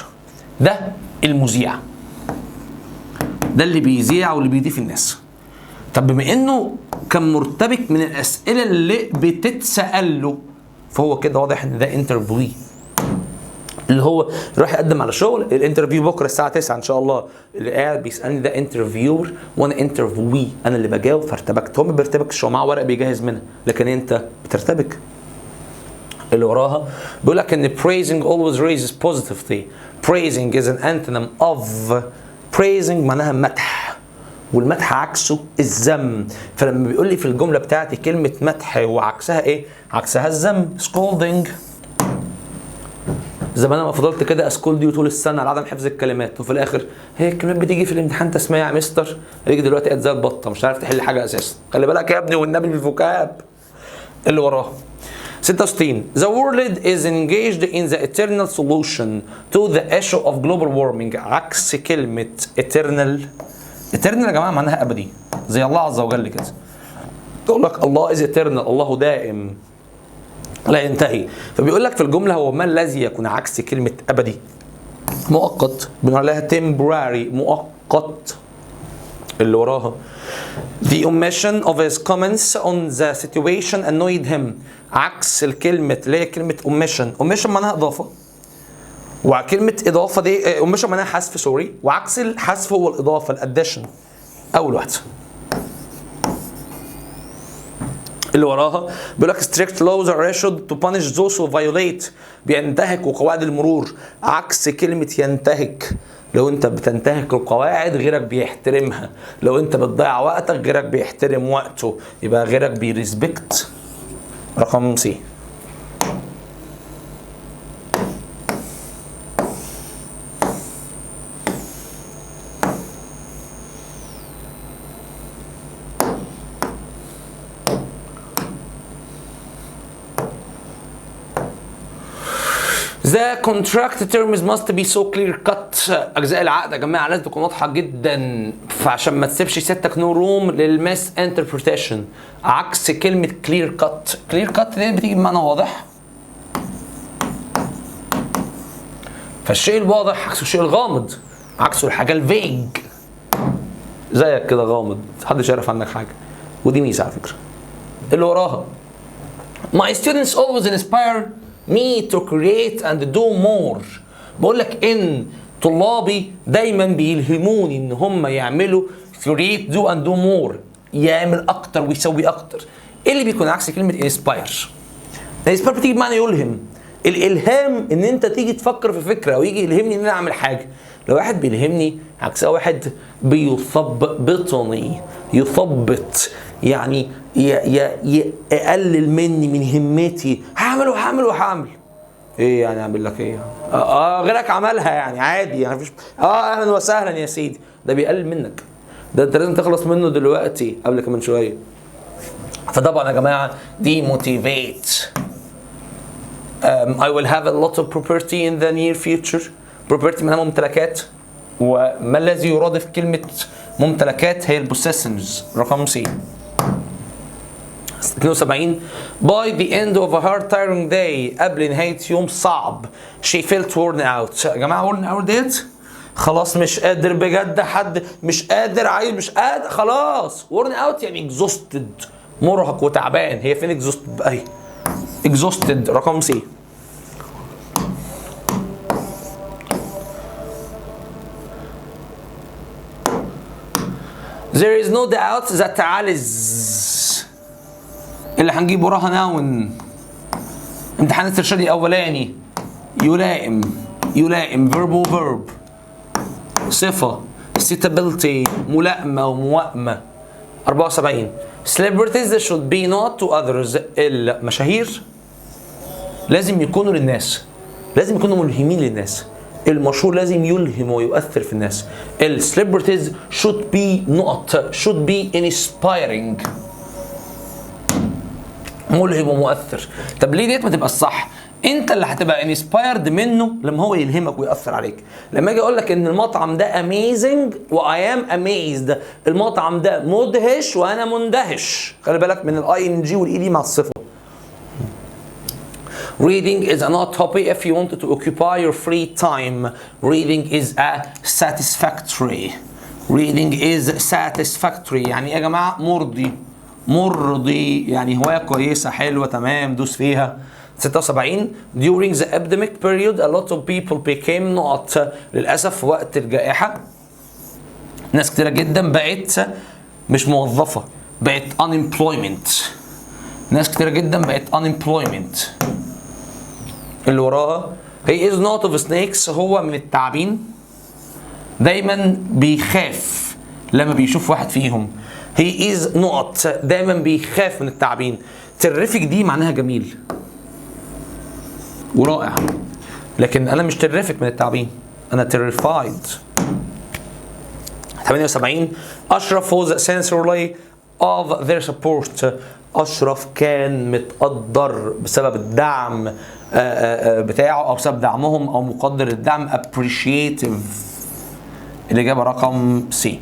ده المذيع، ده اللي بيذيع واللي بيضيف الناس. طب بما انه كان مرتبك من الاسئله اللي بتتسال له، فهو كده واضح ان ده انترفيو، اللي هو راح يقدم على شغل. الانترفيو بكره الساعه 9 ان شاء الله، اللي قاعد بيسالني ده انترفيور وانا انترفيوي، انا اللي بجاوب فارتبكت. هو ما بيرتبكش، هو معاه ورق بيجهز منها، لكن انت بترتبك. اللي وراها بيقول لك ان praising always raises positivity. praising is an antonym of praising، معناها مدح، والمدح عكسه الذم. فلما بيقول لي في الجمله بتاعتي كلمه مدح وعكسها ايه؟ عكسها الذم. scolding، زي ما انا ما فضلت كده اسكولد يو طول السنه على عدم حفظ الكلمات، وفي الاخر هي الكلمات بتيجي في الامتحان تسميع يا مستر، يجي دلوقتي قاعد زي البطه مش عارف تحل حاجه اساسا. خلي بالك يا ابني والنبي بالفوكاب. اللي وراه 66 The world is engaged in the eternal solution to the issue of global warming. عكس كلمه eternal يا جماعه معناها ابدي، زي الله عز وجل كده. تقول لك الله is eternal، الله دائم لا ينتهي. فبيقول لك في الجمله هو ما الذي يكون عكس كلمه ابدي؟ مؤقت، بنقول عليها temporary، مؤقت. اللي وراها the omission of his comments on the situation annoyed him. عكس الكلمه اللي هي كلمه omission معناها اضافه، وكلمه اضافه دي omission معناها حذف، سوري، وعكس الحذف هو الاضافه الاديشن. اول واحده اللي وراها بيقول لك strict laws are issued to punish those who violate. بينتهكوا قواعد المرور، عكس كلمة ينتهك. لو انت بتنتهك القواعد غيرك بيحترمها، لو انت بتضيع وقتك غيرك بيحترم وقته، يبقى غيرك بيرسبكت. رقم سي The contract terms must be so clear cut. اجزاء العقد يا جماعه لازم تكون واضحه جدا، فعشان ما تسيبش سيادتك نو روم للمس انتربريتيشن، عكس كلمه كلير كات. كلير كات دي بتيجي بمعنى واضح، فالشيء الواضح عكسه الشيء الغامض، عكسه الحاجه الفيج. زيك كده غامض، محدش يعرف عنك حاجه، ودي ميزه على فكره. اللي وراها My students always inspire me to create and do more. بقول لك ان طلابي دايما بيلهموني ان هم يعملوا create do and do more، يعمل اكتر ويسوي اكتر. ايه اللي بيكون عكس كلمه inspire؟ inspire بتيجي بمعنى يلهم. الالهام ان انت تيجي تفكر في فكره، او يجي يلهمني ان انا اعمل حاجه. لو واحد بيلهمني عكسها واحد بيثبطني، يثبط يعني يقلل مني من همتي، هعمل. ايه يعني اعمل لك ايه؟ غيرك عملها يعني عادي يعني مفيش، اهلا وسهلا يا سيدي. ده بيقلل منك، ده انت لازم تخلص منه دلوقتي قبل كمان شويه. فطبعا يا جماعه دي motivate. I will have a lot of property in the near future. property معناها ممتلكات، وما الذي يرادف كلمة ممتلكات هي البوسيشنز. رقم سي 72 by the end of a hard tiring day، قبل نهاية يوم صعب she felt worn out. يا جماعة worn out ديت خلاص مش قادر بجد، حد مش قادر، عايز مش قادر خلاص. worn out يعني exhausted، مرهق وتعبان. هي فين exhausted بقى؟ هي exhausted. رقم سي There is no doubt that Alice اللي هنجيب وراها ناون. امتحان الترشيدي الاولاني يلائم verb وverb، صفة suitability ملائمة وموائمة. 74 celebrities should be not to others. المشاهير لازم يكونوا للناس، لازم يكونوا ملهمين للناس. المشهور لازم يلهم ويؤثر في الناس. السليبرتيز should be inspiring، ملهم ومؤثر. طب ليه ديت ما تبقى الصح؟ انت اللي هتبقى inspired منه لما هو يلهمك ويأثر عليك. لما اجي اقول لك ان المطعم ده amazing و I am amazed، المطعم ده مدهش وانا مندهش. خلي بالك من الاي ان جي والاي دي مع الصفه. Reading is not hobby if you want to occupy your free time. Reading is a satisfactory. Reading is satisfactory يعني يا جماعة مرضي يعني هواية كويسة حلوة تمام دوس فيها. 76 during the epidemic period a lot of people became not. للأسف وقت الجائحة ناس كتيرة جدا بقت مش موظفة، بقت unemployment. ناس كتيرة جدا بقت unemployment. اللي وراها he is not of snakes، هو من التعابين، دايما بيخاف لما بيشوف واحد فيهم. he is not دايما بيخاف من التعابين. terrific دي معناها جميل ورائع، لكن انا مش terrific من التعابين، انا terrified. 78 أشرف was sincerely of their support. أشرف كان متقدر بسبب الدعم بتاعه أو بسبب دعمهم أو مقدر الدعم appreciative. الإجابة رقم سي.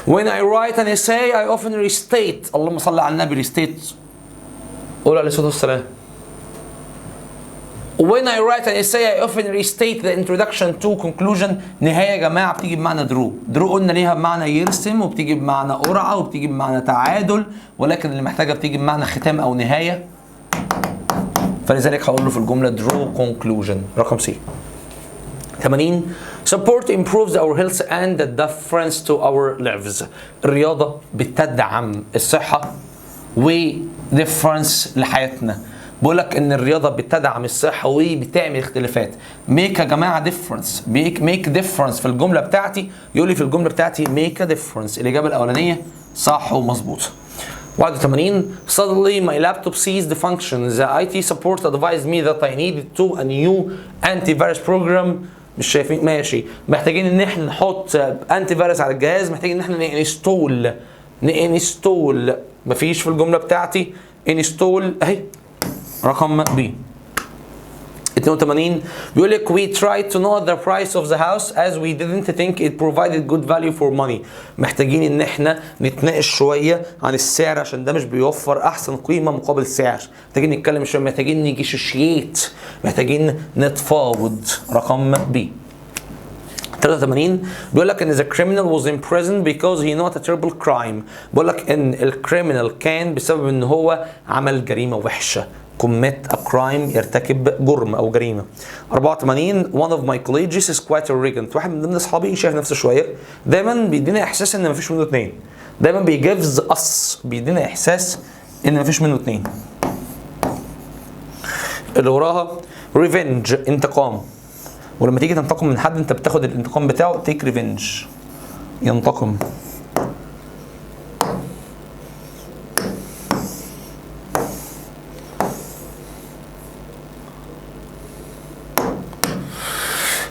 When I write an essay I often restate. اللهم صل على النبي. restate قول عليه الصلاة والسلام. When I write an essay I often restate the introduction to conclusion. نهاية يا جماعة بتيجي بمعنى draw قلنا ليها بمعنى يرسم، وبتيجي بمعنى قرعة، وبتيجي بمعنى تعادل، ولكن اللي محتاجة بتيجي بمعنى ختام أو نهاية. فلذلك هقول له في الجملة draw conclusion. رقم سي. 80 support improves our health and the difference to our lives. الرياضة بتدعم الصحة وديفرنس لحياتنا. بقول لك ان الرياضة بتدعم الصحة وبتعمل اختلافات. make يا جماعة difference، make difference في الجملة بتاعتي. يقول لي في الجملة بتاعتي make a difference. الإجابة الأولانية صح ومظبوطة. 81 suddenly my laptop ceased the function. The IT support advised me that I needed a new antivirus program. مش شايفين؟ ماشي. محتاجين ان احنا نحط انتي فيروس على الجهاز، محتاجين ان احنا ننستول. مفيش في الجمله بتاعتي انستول اهي. رقم بي. 82 بيقول لك we tried to know the price of the house as we didn't think it provided good value for money. محتاجين ان احنا نتناقش شويه عن السعر عشان ده مش بيوفر احسن قيمه مقابل سعر. محتاجين نتكلم شويه، محتاجين نيجوشيت، محتاجين نتفاوض. رقم بي. 83 بيقول لك ان the criminal was imprisoned because he not a terrible crime. بيقول لك ان الكريمنال كان بسبب ان هو عمل جريمه وحشه. commit a crime، يرتكب جرم او جريمه. 84 one of my colleagues is quite arrogant. واحد من ضمن اصحابي شايف نفسه شويه، دايما بيدينا احساس ان مفيش منه اتنين، دايما بيجيفز اس، بيدينا احساس ان مفيش منه اتنين. اللي وراها revenge، انتقام. ولما تيجي تنتقم من حد انت بتاخد الانتقام بتاعه take revenge، ينتقم.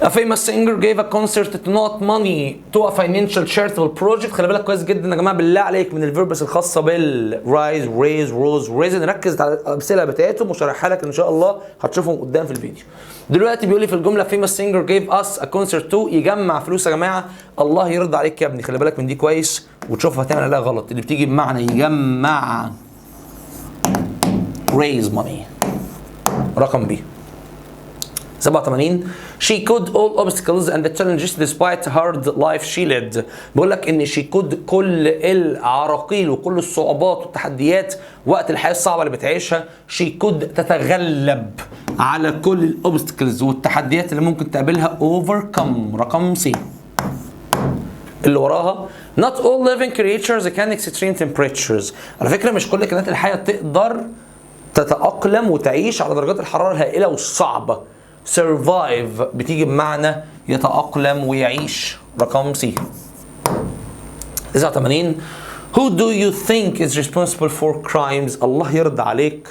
A famous singer gave a concert to not money to a financial charitable project. خلي بالك كويس جدا يا جماعه بالله عليك من الفيربس الخاصه بالرايز ريز روز ريز، نركز على الامثله بتاعتهم وشرحها لك ان شاء الله هتشوفهم قدام في الفيديو. دلوقتي بيقول لي في الجمله famous singer gave us a concert to، يجمع فلوس يا جماعه. الله يرضى عليك يا ابني، خلي بالك من دي كويس وتشوف هتعمل عليها غلط. اللي بتيجي بمعنى يجمع raise money. رقم بي. 87 she could all obstacles and the challenges despite hard life she led. بقول لك ان she could كل العراقيل وكل الصعوبات والتحديات وقت الحياه الصعبه اللي بتعيشها she could تتغلب على كل الاوبستكلز والتحديات اللي ممكن تقابلها overcome. رقم سي. اللي وراها not all living creatures can extreme temperatures. على فكره مش كل كائنات الحياه تقدر تتأقلم وتعيش على درجات الحراره الهائله والصعبه. survive بتيجي بمعنى يتأقلم ويعيش. رقم سي. 89 who do you think is responsible for crimes. الله يرضى عليك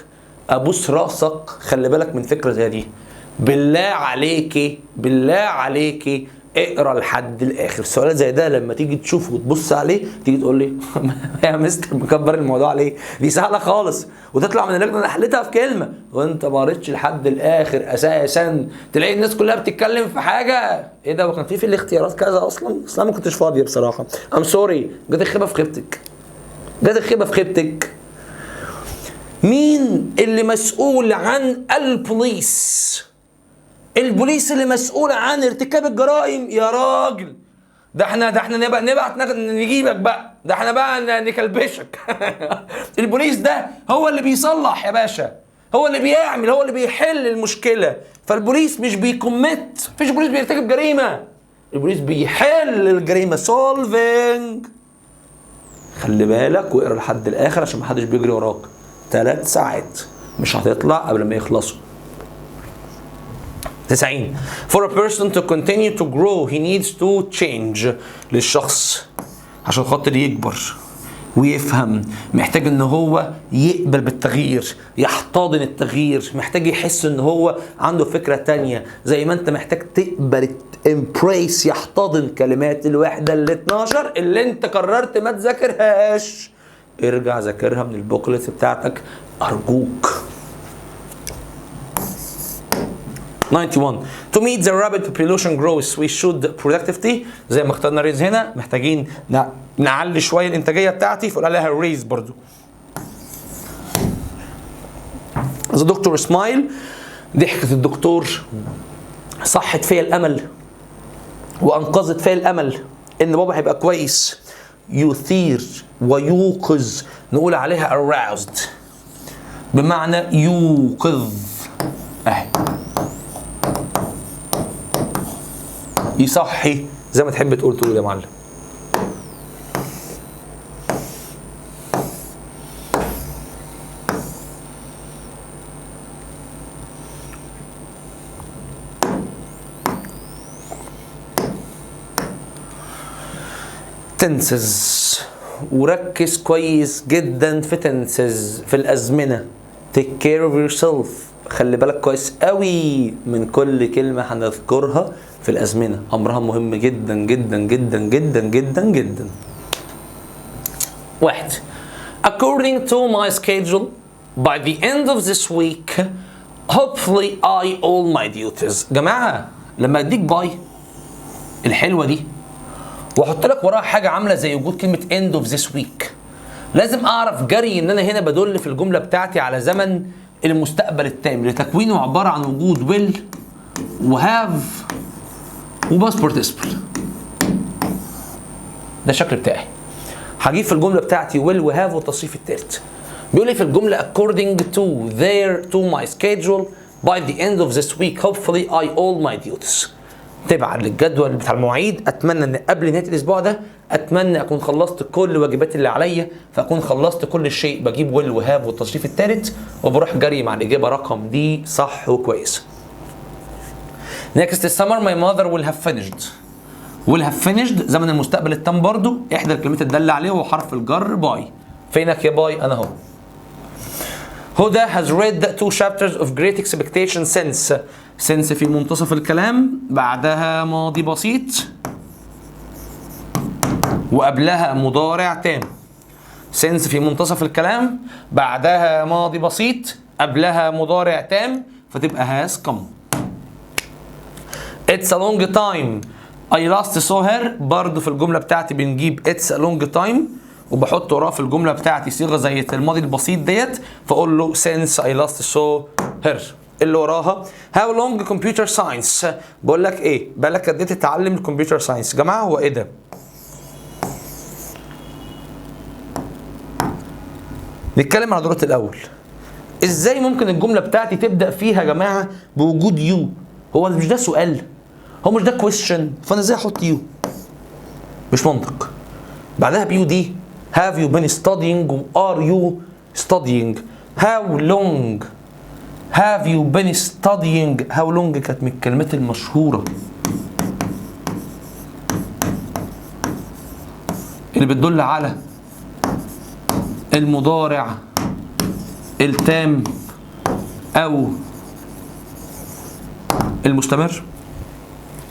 ابوس راسك، خلي بالك من فكره زي دي. بالله عليكي بالله عليكي اقرا لحد الاخر. سؤال زي ده لما تيجي تشوفه وتبص عليه تيجي تقول لي يا مستر مكبر الموضوع ليه؟ دي سهله خالص وتطلع من اللجنه حلتها في كلمه وانت ما قريتش لحد الاخر اساسا. تلاقي الناس كلها بتتكلم في حاجه ايه ده وكان في الاختيارات كذا اصلا ما كنتش فاضيه بصراحه. ام سوري، جت الخيبه في خيبتك، جت الخيبه في خيبتك. مين اللي مسؤول عن البوليس؟ البوليس اللي مسؤول عن ارتكاب الجرائم يا راجل. ده احنا نبعت نجيبك بقى، ده احنا بقى نكلبشك. البوليس ده هو اللي بيصلح يا باشا، هو اللي بيعمل، هو اللي بيحل المشكله. فالبوليس مش بيكمت، مفيش بوليس بيرتكب جريمه، البوليس بيحل الجريمه سولفينج. خلي بالك واقرا لحد الاخر عشان محدش بيجري وراك. 3 ساعات مش هتطلع قبل ما يخلصوا. 90 for a person to continue to grow he needs to change. للشخص عشان خاطر يكبر ويفهم محتاج ان هو يقبل بالتغيير، يحتضن التغيير، محتاج يحس ان هو عنده فكرة تانية. زي ما انت محتاج تقبل embrace، يحتضن كلمات الوحدة ال 12 اللي انت قررت ما تذاكرهاش. ارجع ذاكرها من البوكلت بتاعتك ارجوك. 91 to meet the rapid population growth we should productivity. زي ما اخترنا ريز هنا محتاجين نعلي شويه الانتاجيه بتاعتي فقول عليها ريز برضو. The doctor smile، ضحكة الدكتور صحت فيا الامل وانقذت فيا الامل ان بابا هيبقى كويس. يثير ويوقظ نقول عليها aroused بمعنى يوقظ اهي، يصحي زي ما تحب تقول يا معلم. تنسز، وركز كويس جدا في تنسز في الازمنه. take care of yourself. خلي بالك كويس قوي من كل كلمة هنذكرها في الأزمنة، أمرها مهم جدا جدا جدا جدا جدا جدا. 1. According to my schedule, by the end of this week, hopefully I all my duties. جماعة لما اديك باي الحلوة دي واحط لك وراها حاجة عاملة زي وجود كلمة end of this week، لازم اعرف جري ان انا هنا بدل في الجملة بتاعتي على زمن المستقبل التام لتكوينه عبارة عن وجود will وهاف وباست بارتيسيبل. ده الشكل بتاعي. هجيب في الجملة بتاعتي will وهاف والتصريف التالت. بيقول لي في الجملة according to my schedule by the end of this week hopefully I all my duties. تبعا للجدول بتاع المواعيد، اتمنى ان قبل نهاية الاسبوع ده اتمنى اكون خلصت كل الواجبات اللي عليا، فاكون خلصت كل شيء. بجيب will وهاف والتصريف التالت وبروح جري مع الاجابة رقم دي صح وكويس. Next summer my mother will have finished. will have finished زمن المستقبل التام برضو، احدى الكلمات الدالة عليه هو حرف الجر باي. فينك يا باي؟ انا اهو. هدى has read 2 chapters of great expectation since في منتصف الكلام، بعدها ماضي بسيط وقبلها مضارع تام. since في منتصف الكلام، بعدها ماضي بسيط، قبلها مضارع تام، فتبقى has come. It's a long time I last saw her. برضو في الجملة بتاعتي بنجيب it's a long time وبحط وراه في الجملة بتاعتي صيغة زي الماضي البسيط ديت، فاقول له since I last saw her. اللي وراها how long computer science. بقول لك ايه؟ بالك قد ايه تتعلم الكمبيوتر ساينس؟ جماعة هو ايه ده؟ نتكلم على دورة الاول. ازاي ممكن الجملة بتاعتي تبدأ فيها يا جماعة بوجود يو؟ هو مش ده سؤال؟ هو مش ده question؟ فانا ازاي احط يو؟ مش منطق. بعدها بيو دي have you been studying و are you studying. how long have you been studying. how long كانت من الكلمات المشهورة اللي بتدل على المضارع التام او المستمر.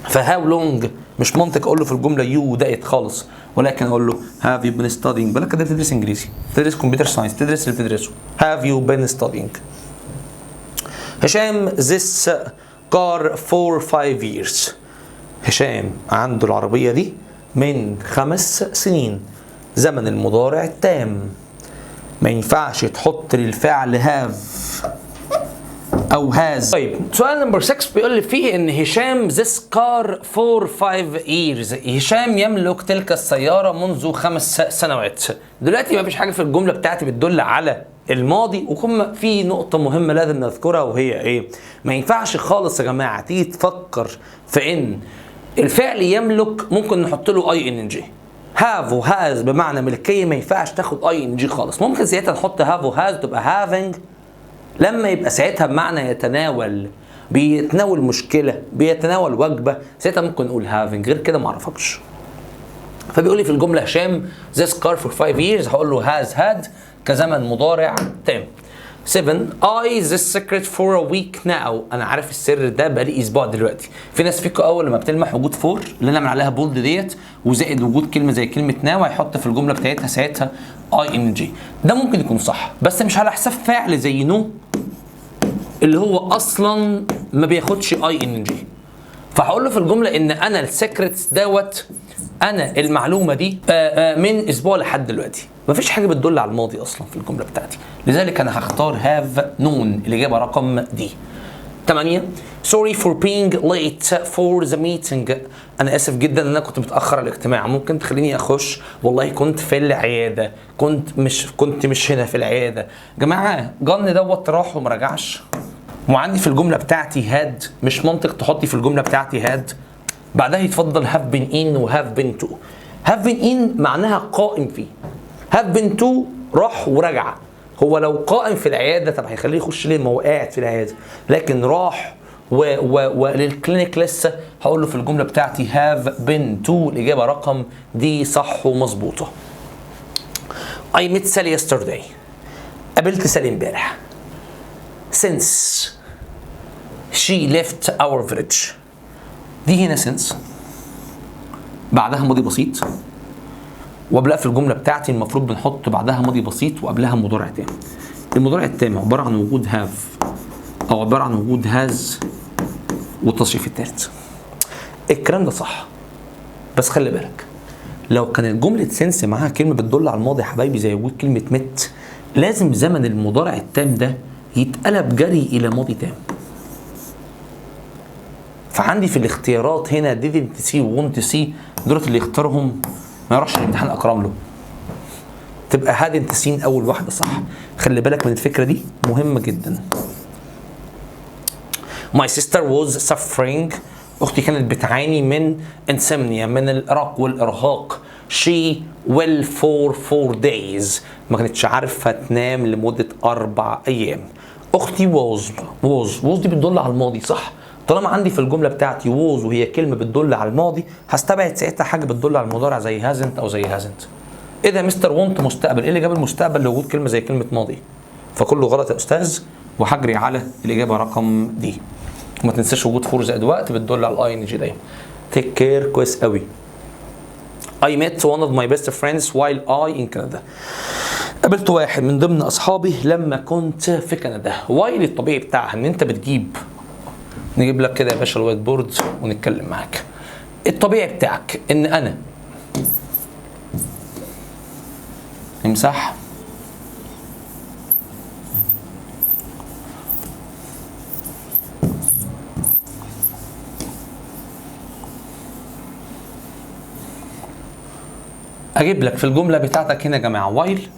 فهاو لونج مش منطق اقول له في الجمله يو دقت خالص، ولكن اقول له هاف يو بين ستادينج. بالك كده بتدرس انجليزي، بتدرس كمبيوتر ساينس، تدرس اللي بتدرسه. هاف يو بين ستادينج. هشام this car for 5 years. هشام عنده العربيه دي من 5 سنين. زمن المضارع التام، ما ينفعش تحط للفعل هاف او هاز. طيب سؤال نمبر 6 بيقول لي فيه ان هشام this car for 5 years. هشام يملك تلك السيارة منذ 5 سنوات. دلوقتي ما فيش حاجة في الجملة بتاعتي بتدل على الماضي، وكم في نقطة مهمة لازم نذكرها وهي ايه؟ ما ينفعش خالص يا جماعة تيجي تفكر في ان الفعل يملك ممكن نحط له اي ان جي. هاف وهاز بمعنى ملكية ما ينفعش تاخد اي ان جي خالص. ممكن ساعتها نحط هاف وهاز تبقى هافينج لما يبقى ساعتها بمعنى يتناول، بيتناول مشكلة، بيتناول وجبة، ساعتها ممكن نقول having. غير كده معرفكش. فبيقول لي في الجملة هشام this car for 5 years، هقول له has had كزمن مضارع تام. 7 I this secret for a week now. انا عارف السر ده بقالي اسبوع دلوقتي. في ناس فيكم اول لما بتلمح وجود فور اللي نعمل عليها بولد ديت وزائد وجود كلمه زي كلمه ناو هيحط في الجمله بتاعتها ساعتها اي ان جي. ده ممكن يكون صح بس مش على حساب فعل زي نو اللي هو اصلا ما بياخدش اي ان جي. فهقول له في الجمله ان انا السيكريتس دوت، انا المعلومه دي من اسبوع لحد دلوقتي. مفيش حاجه بتدل على الماضي اصلا في الجمله بتاعتي، لذلك انا هختار هاف نون الاجابه رقم دي. 8 sorry for being late for the meeting. انا اسف جدا ان انا كنت متاخر على الاجتماع، ممكن تخليني اخش؟ والله كنت في العياده، كنت مش هنا في العياده. جماعه جن دوت راح وما رجعش، وعندي في الجمله بتاعتي هاد، مش منطق تحطي في الجمله بتاعتي هاد بعدها يتفضل have been in و have been to. have been in معناها قائم فيه، have been to راح ورجع. هو لو قائم في العياده طب هيخليه يخش ليه؟ ما هو قاعد في العياده. لكن راح وللكلينيك لسه، هقول له في الجمله بتاعتي have been to الاجابه رقم دي صح ومظبوطه. I met Sally yesterday. قابلت سالي امبارح. since she left our village. دي هنا since بعدها ماضي بسيط، وقبلها في الجمله بتاعتي المفروض بنحط بعدها ماضي بسيط وقبلها مضارع تام. المضارع التام عباره عن وجود have او عباره عن وجود has والتصريف الثالث. الكلام ده صح، بس خلي بالك لو كانت جمله سنس معاها كلمه بتدل على الماضي يا حبايبي زي وجود كلمه مت، لازم زمن المضارع التام ده يتقلب جري الى ماضي تام. فعندي في الاختيارات هنا didn't see و won't see، دولت اللي يختارهم ما يروحش الامتحان اكرم له. تبقى hadn't seen اول واحده صح. خلي بالك من الفكره دي مهمه جدا. My sister was suffering. اختي كانت بتعاني من insomnia، من الارق والارهاق. She will for 4 days. ما كانتش عارفه تنام لمده 4 ايام. اختي was دي بتدل على الماضي صح. طالما عندي في الجمله بتاعتي was وهي كلمه بتدل على الماضي، هستبعد ساعتها حاجه بتدل على المضارع زي hasn't او زي hasn't. اذا مستر want مستقبل، ايه اللي جاب المستقبل لوجود كلمه زي كلمه ماضي؟ فكله غلط يا استاذ، وهجري على الاجابه رقم دي. وما تنساش وجود فور زائد وقت بتدل على الاي ان جي دايما. تيك كير كويس قوي. I met one of my best friends while I in Canada. قابلت واحد من ضمن اصحابي لما كنت في كندا. وايل الطبيعي بتاعها ان انت نجيب لك كده يا باشا الوايت بورد ونتكلم معاك. الطبيعي بتاعك ان انا امسح اجيب لك في الجمله بتاعتك هنا يا جماعه وايل،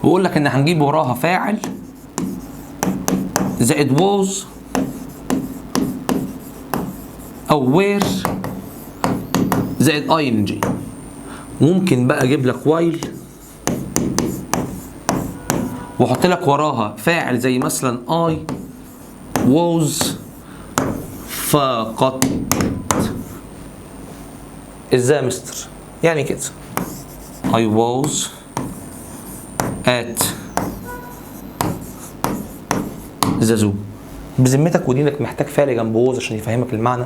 واقول لك ان هنجيب وراها فاعل زائد was او were زائد ing. ممكن بقى اجيب لك وايل واحط لك وراها فاعل زي مثلا I was فقط. ازاي يا مستر؟ يعني كده I was at the zoo. بذمتك ودينك محتاج فعل جنب was عشان يفهمك المعنى؟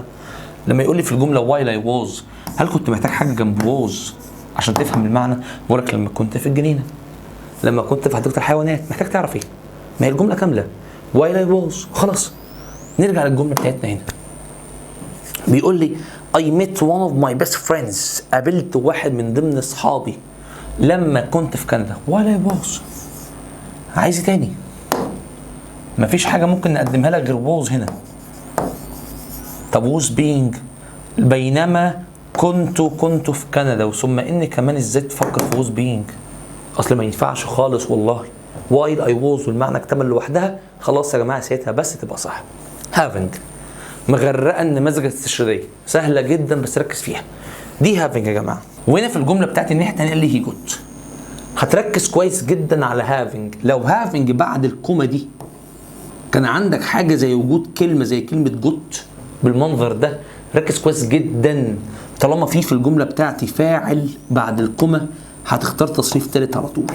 لما يقول لي في الجمله while I was، هل كنت محتاج حاجه جنب was عشان تفهم المعنى؟ بقول لك لما كنت في الجنينه، لما كنت في حديقه الحيوانات، محتاج تعرف ايه؟ ما هي الجمله كامله while I was. خلاص نرجع للجمله بتاعتنا هنا. بيقول لي I met one of my best friends. قابلت واحد من ضمن اصحابي لما كنت في كندا. while I was. عايز ايه تاني؟ مفيش حاجه ممكن نقدمها لك غير was هنا. طب was being بينما كنت في كندا، وثم ان كمان ازاي تفكر في was being؟ اصل ما ينفعش خالص والله. while I was والمعنى اكتمل لوحدها. خلاص يا جماعه ساعتها بس تبقى صح. having مغرقه النماذج الاستشهاديه، سهله جدا بس ركز فيها. دي هافنج يا جماعه. وهنا في الجمله بتاعتي الناحيه الثانيه اللي هي جوت، هتركز كويس جدا على هافنج. لو هافنج بعد الكومه دي كان عندك حاجه زي وجود كلمه زي كلمه جوت بالمنظر ده، ركز كويس جدا. طالما في الجمله بتاعتي فاعل بعد الكومه هتختار تصريف ثالث على طول.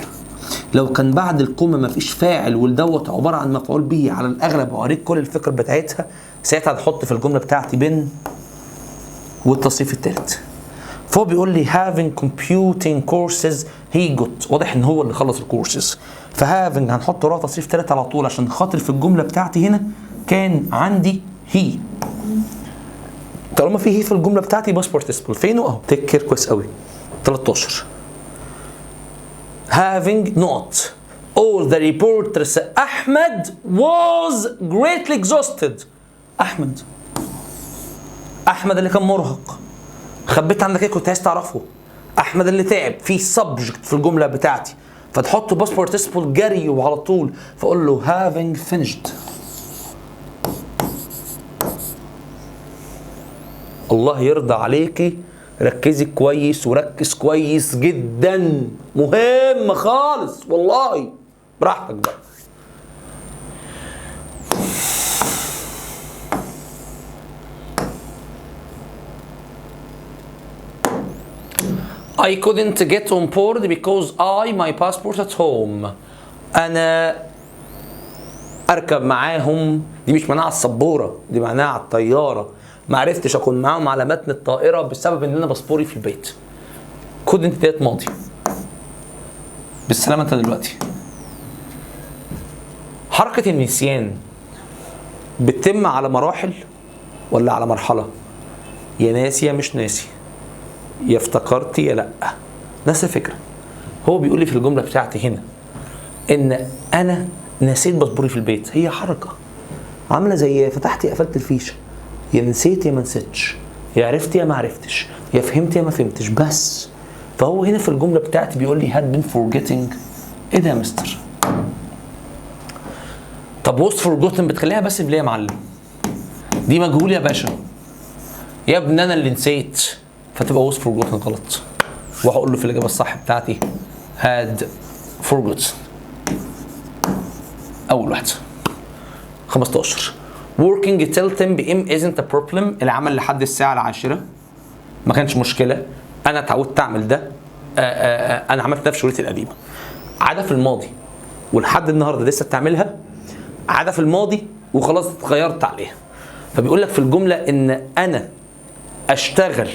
لو كان بعد الكومه مفيش فاعل والدوت عباره عن مفعول به على الاغلب، وقريت كل الفكر بتاعتها، ساعتها هتحط في الجمله بتاعتي بن والتصريف الثالث. فهو بيقول لي having computing courses he got. واضح ان هو اللي خلص الكورسز. فهافنج هنحط وراها تصريف ثالث على طول عشان خاطر في الجمله بتاعتي هنا كان عندي هي. طالما في هي في الجمله بتاعتي باست بارتيسيبل فين اهو. تيك كير كويس قوي. 13 having not all the reporters. أحمد was greatly exhausted. أحمد اللي كان مرهق. خبيت عندك ايه كنت عايز تعرفه؟ أحمد اللي تعب. في subject في الجملة بتاعتي فتحط past participle جري وعلى طول، فأقول له having finished. الله يرضى عليكي ركزي كويس وركز كويس جدا، مهم خالص والله. براحتك بقى. I couldn't get on board because my passport at home. انا اركب معاهم، دي مش معناها على السبوره، دي معناها على الطياره. ما عرفتش اكون معاهم على متن الطائره بسبب ان انا باسبوري في البيت. كود انت ديت ماضي. بالسلامه انت دلوقتي. حركه النسيان بتتم على مراحل ولا على مرحله؟ يا ناسي يا مش ناسي، يا افتكرت يا لا. نفس الفكره. هو بيقول لي في الجمله بتاعتي هنا ان انا نسيت باسبوري في البيت. هي حركه عامله زي فتحت يا قفلت الفيشه، يا نسيت يا ما نسيتش، يا عرفت يا ما عرفتش، يا فهمت يا ما فهمتش بس. فهو هنا في الجمله بتاعتي بيقول لي had been forgetting. ايه ده يا مستر؟ طب was forgotten بتخليها بس ليه يا معلم؟ دي مجهول يا باشا. يا ابني انا اللي نسيت، فتبقى was forgotten غلط. وهقول له في الاجابه الصح بتاعتي had forgotten. اول واحده. 15 working till 10 p.m. isn't a problem. العمل لحد الساعه 10 ما كانش مشكله، انا اتعودت اعمل ده. انا عملت ده في شغلتي القديمه. عاده في الماضي ولحد النهارده لسه بتعملها، عاده في الماضي وخلاص اتغيرت عليها. فبيقول لك في الجمله ان انا اشتغل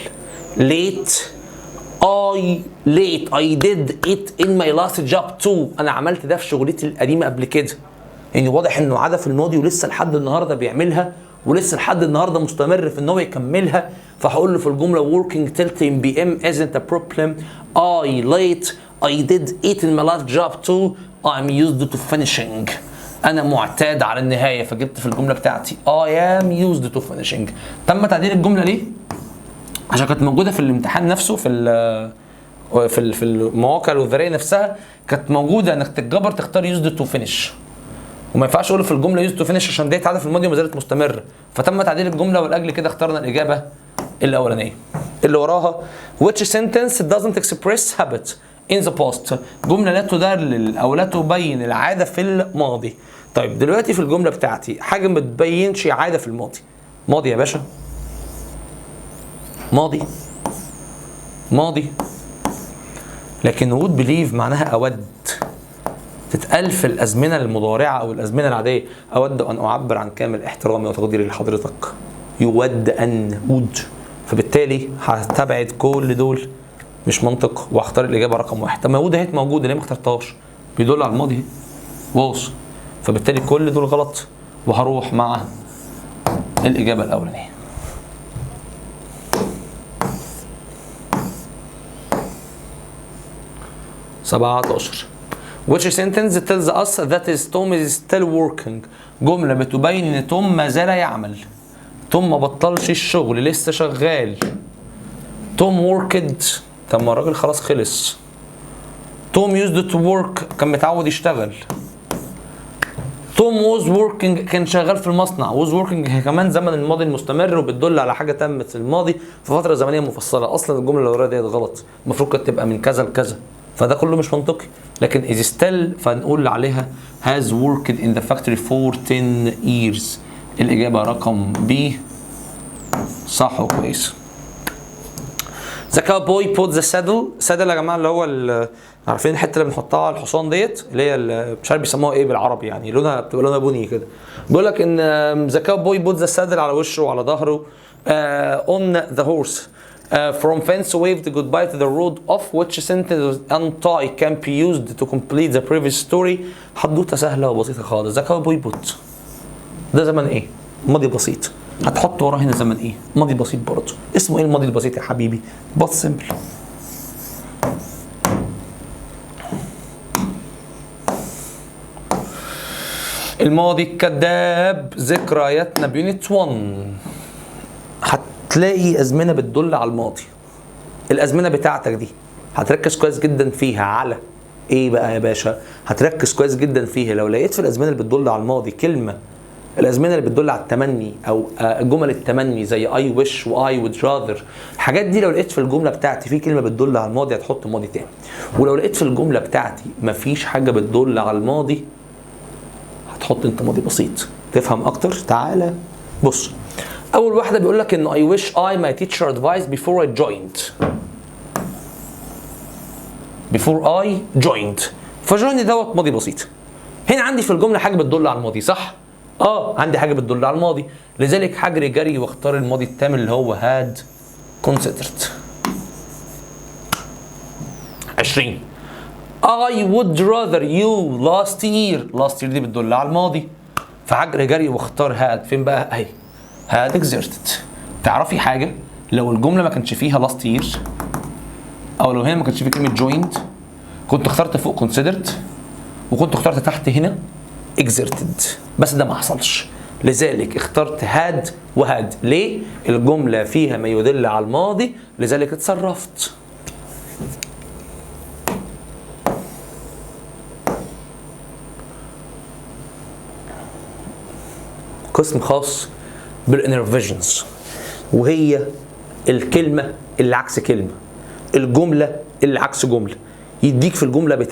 late I did it in my last job too. انا عملت ده في شغلتي القديمه قبل كده. يعني واضح انه عاده في الماضي ولسه لحد النهارده بيعملها، ولسه لحد النهارده مستمر في ان هو يكملها. فهقول له في الجمله working till 10 p.m. isn't a problem. I did it in my last job too. I'm used to finishing. انا معتاد على النهايه. فجبت في الجمله بتاعتي I am used to finishing. تم تعديل الجمله ليه؟ عشان كانت موجوده في الامتحان نفسه، في المواقع الوزاريه نفسها كانت موجوده انك تتجبر تختار used to finish، وما ينفعش اقول في الجمله used to finish عشان ديت عاده في الماضي وما زالت مستمره. فتم تعديل الجمله ولاجل كده اخترنا الاجابه الاولانيه. اللي وراها which sentence doesn't express habit in the past. جمله لا تدلل او لا تبين العاده في الماضي. طيب دلوقتي في الجمله بتاعتي حاجه ما بتبينش عاده في الماضي. ماضي يا باشا، ماضي. لكن would believe معناها اود، تتقال في الازمنه المضارعه او الازمنه العاديه. اود ان اعبر عن كامل احترامي وتقديري لحضرتك. يود ان would. فبالتالي هستبعد كل دول، مش منطق، واختار الاجابه رقم 1. طب ما would اهي موجوده، ليه ما اخترتهاش؟ بيدل على الماضي was. فبالتالي كل دول غلط، وهروح مع الاجابه الاولانيه. Which sentence tells us that Tom is still working. جملة بتبين ان توم ما زال يعمل. توم ما بطلش الشغل، لسه شغال. توم worked. طب ما الراجل خلاص خلص. توم used to work كان متعود يشتغل. توم was working كان شغال في المصنع. was working هي كمان زمن الماضي المستمر وبتدل على حاجة تمت في الماضي في فترة زمنية مفصلة. أصلا الجملة اللي وراها ديت غلط، المفروض كانت تبقى من كذا لكذا. فده كله مش منطقي. لكن is still فنقول عليها has worked in the factory for 10 years. الإجابة رقم B صح وكويس. The cowboy put the saddle. saddle يا جماعة اللي هو عارفين الحتة اللي بنحطها على الحصان ديت، اللي هي مش عارف بيسموها ايه بالعربي، يعني لونها بتبقى لونها بني كده. بيقول لك ان the cowboy put the saddle على وشه وعلى ظهره on the horse. From fence waved goodbye to the road of which sentence anti can be used to complete the previous story. حدوته سهله وبسيطه خالص. The cowboy put ده زمن ايه؟ ماضي بسيط. هتحط وراه هنا زمن ايه؟ ماضي بسيط برضه. اسمه ايه الماضي البسيط يا حبيبي؟ بس سمبل. الماضي الكذاب. ذكرياتنا بيونت 1. هتلاقي ازمنه بتدل على الماضي. الازمنه بتاعتك دي هتركز كويس جدا فيها على ايه بقى يا باشا؟ هتركز كويس جدا فيها لو لقيت في الازمنه اللي بتدل على الماضي كلمه، الازمنه اللي بتدل على التمني او جمل التمني زي I wish و I would rather. الحاجات دي لو لقيت في الجمله بتاعتي في كلمه بتدل على الماضي هتحط ماضي تاني. ولو لقيت في الجمله بتاعتي مفيش حاجه بتدل على الماضي هتحط انت ماضي بسيط. تفهم اكتر؟ تعالى بص. اول واحده بيقول لك ان I wish I my teacher advised before I joined. before I joined. فجوين دوت ماضي بسيط. هنا عندي في الجمله حاجه بتدل على الماضي، صح؟ عندي حاجه بتدل على الماضي، لذلك هجري جري واختار الماضي التام اللي هو had considered. 20 I would rather you last year. last year دي بتدل على الماضي، فهجري جري واختار had. فين بقى؟ اهي had exerted. تعرفي حاجه؟ لو الجمله ما كانش فيها last year، او لو هنا ما كانش فيه كلمه joined، كنت اخترت فوق considered وكنت اخترت تحت هنا exerted، بس ده ما حصلش، لذلك اخترت had وهاد. ليه؟ الجمله فيها ما يدل على الماضي، لذلك اتصرفت. قسم خاص بالانرفيجنز، وهي الكلمه اللي عكس كلمه، الجمله اللي عكس جمله. يديك في الجمله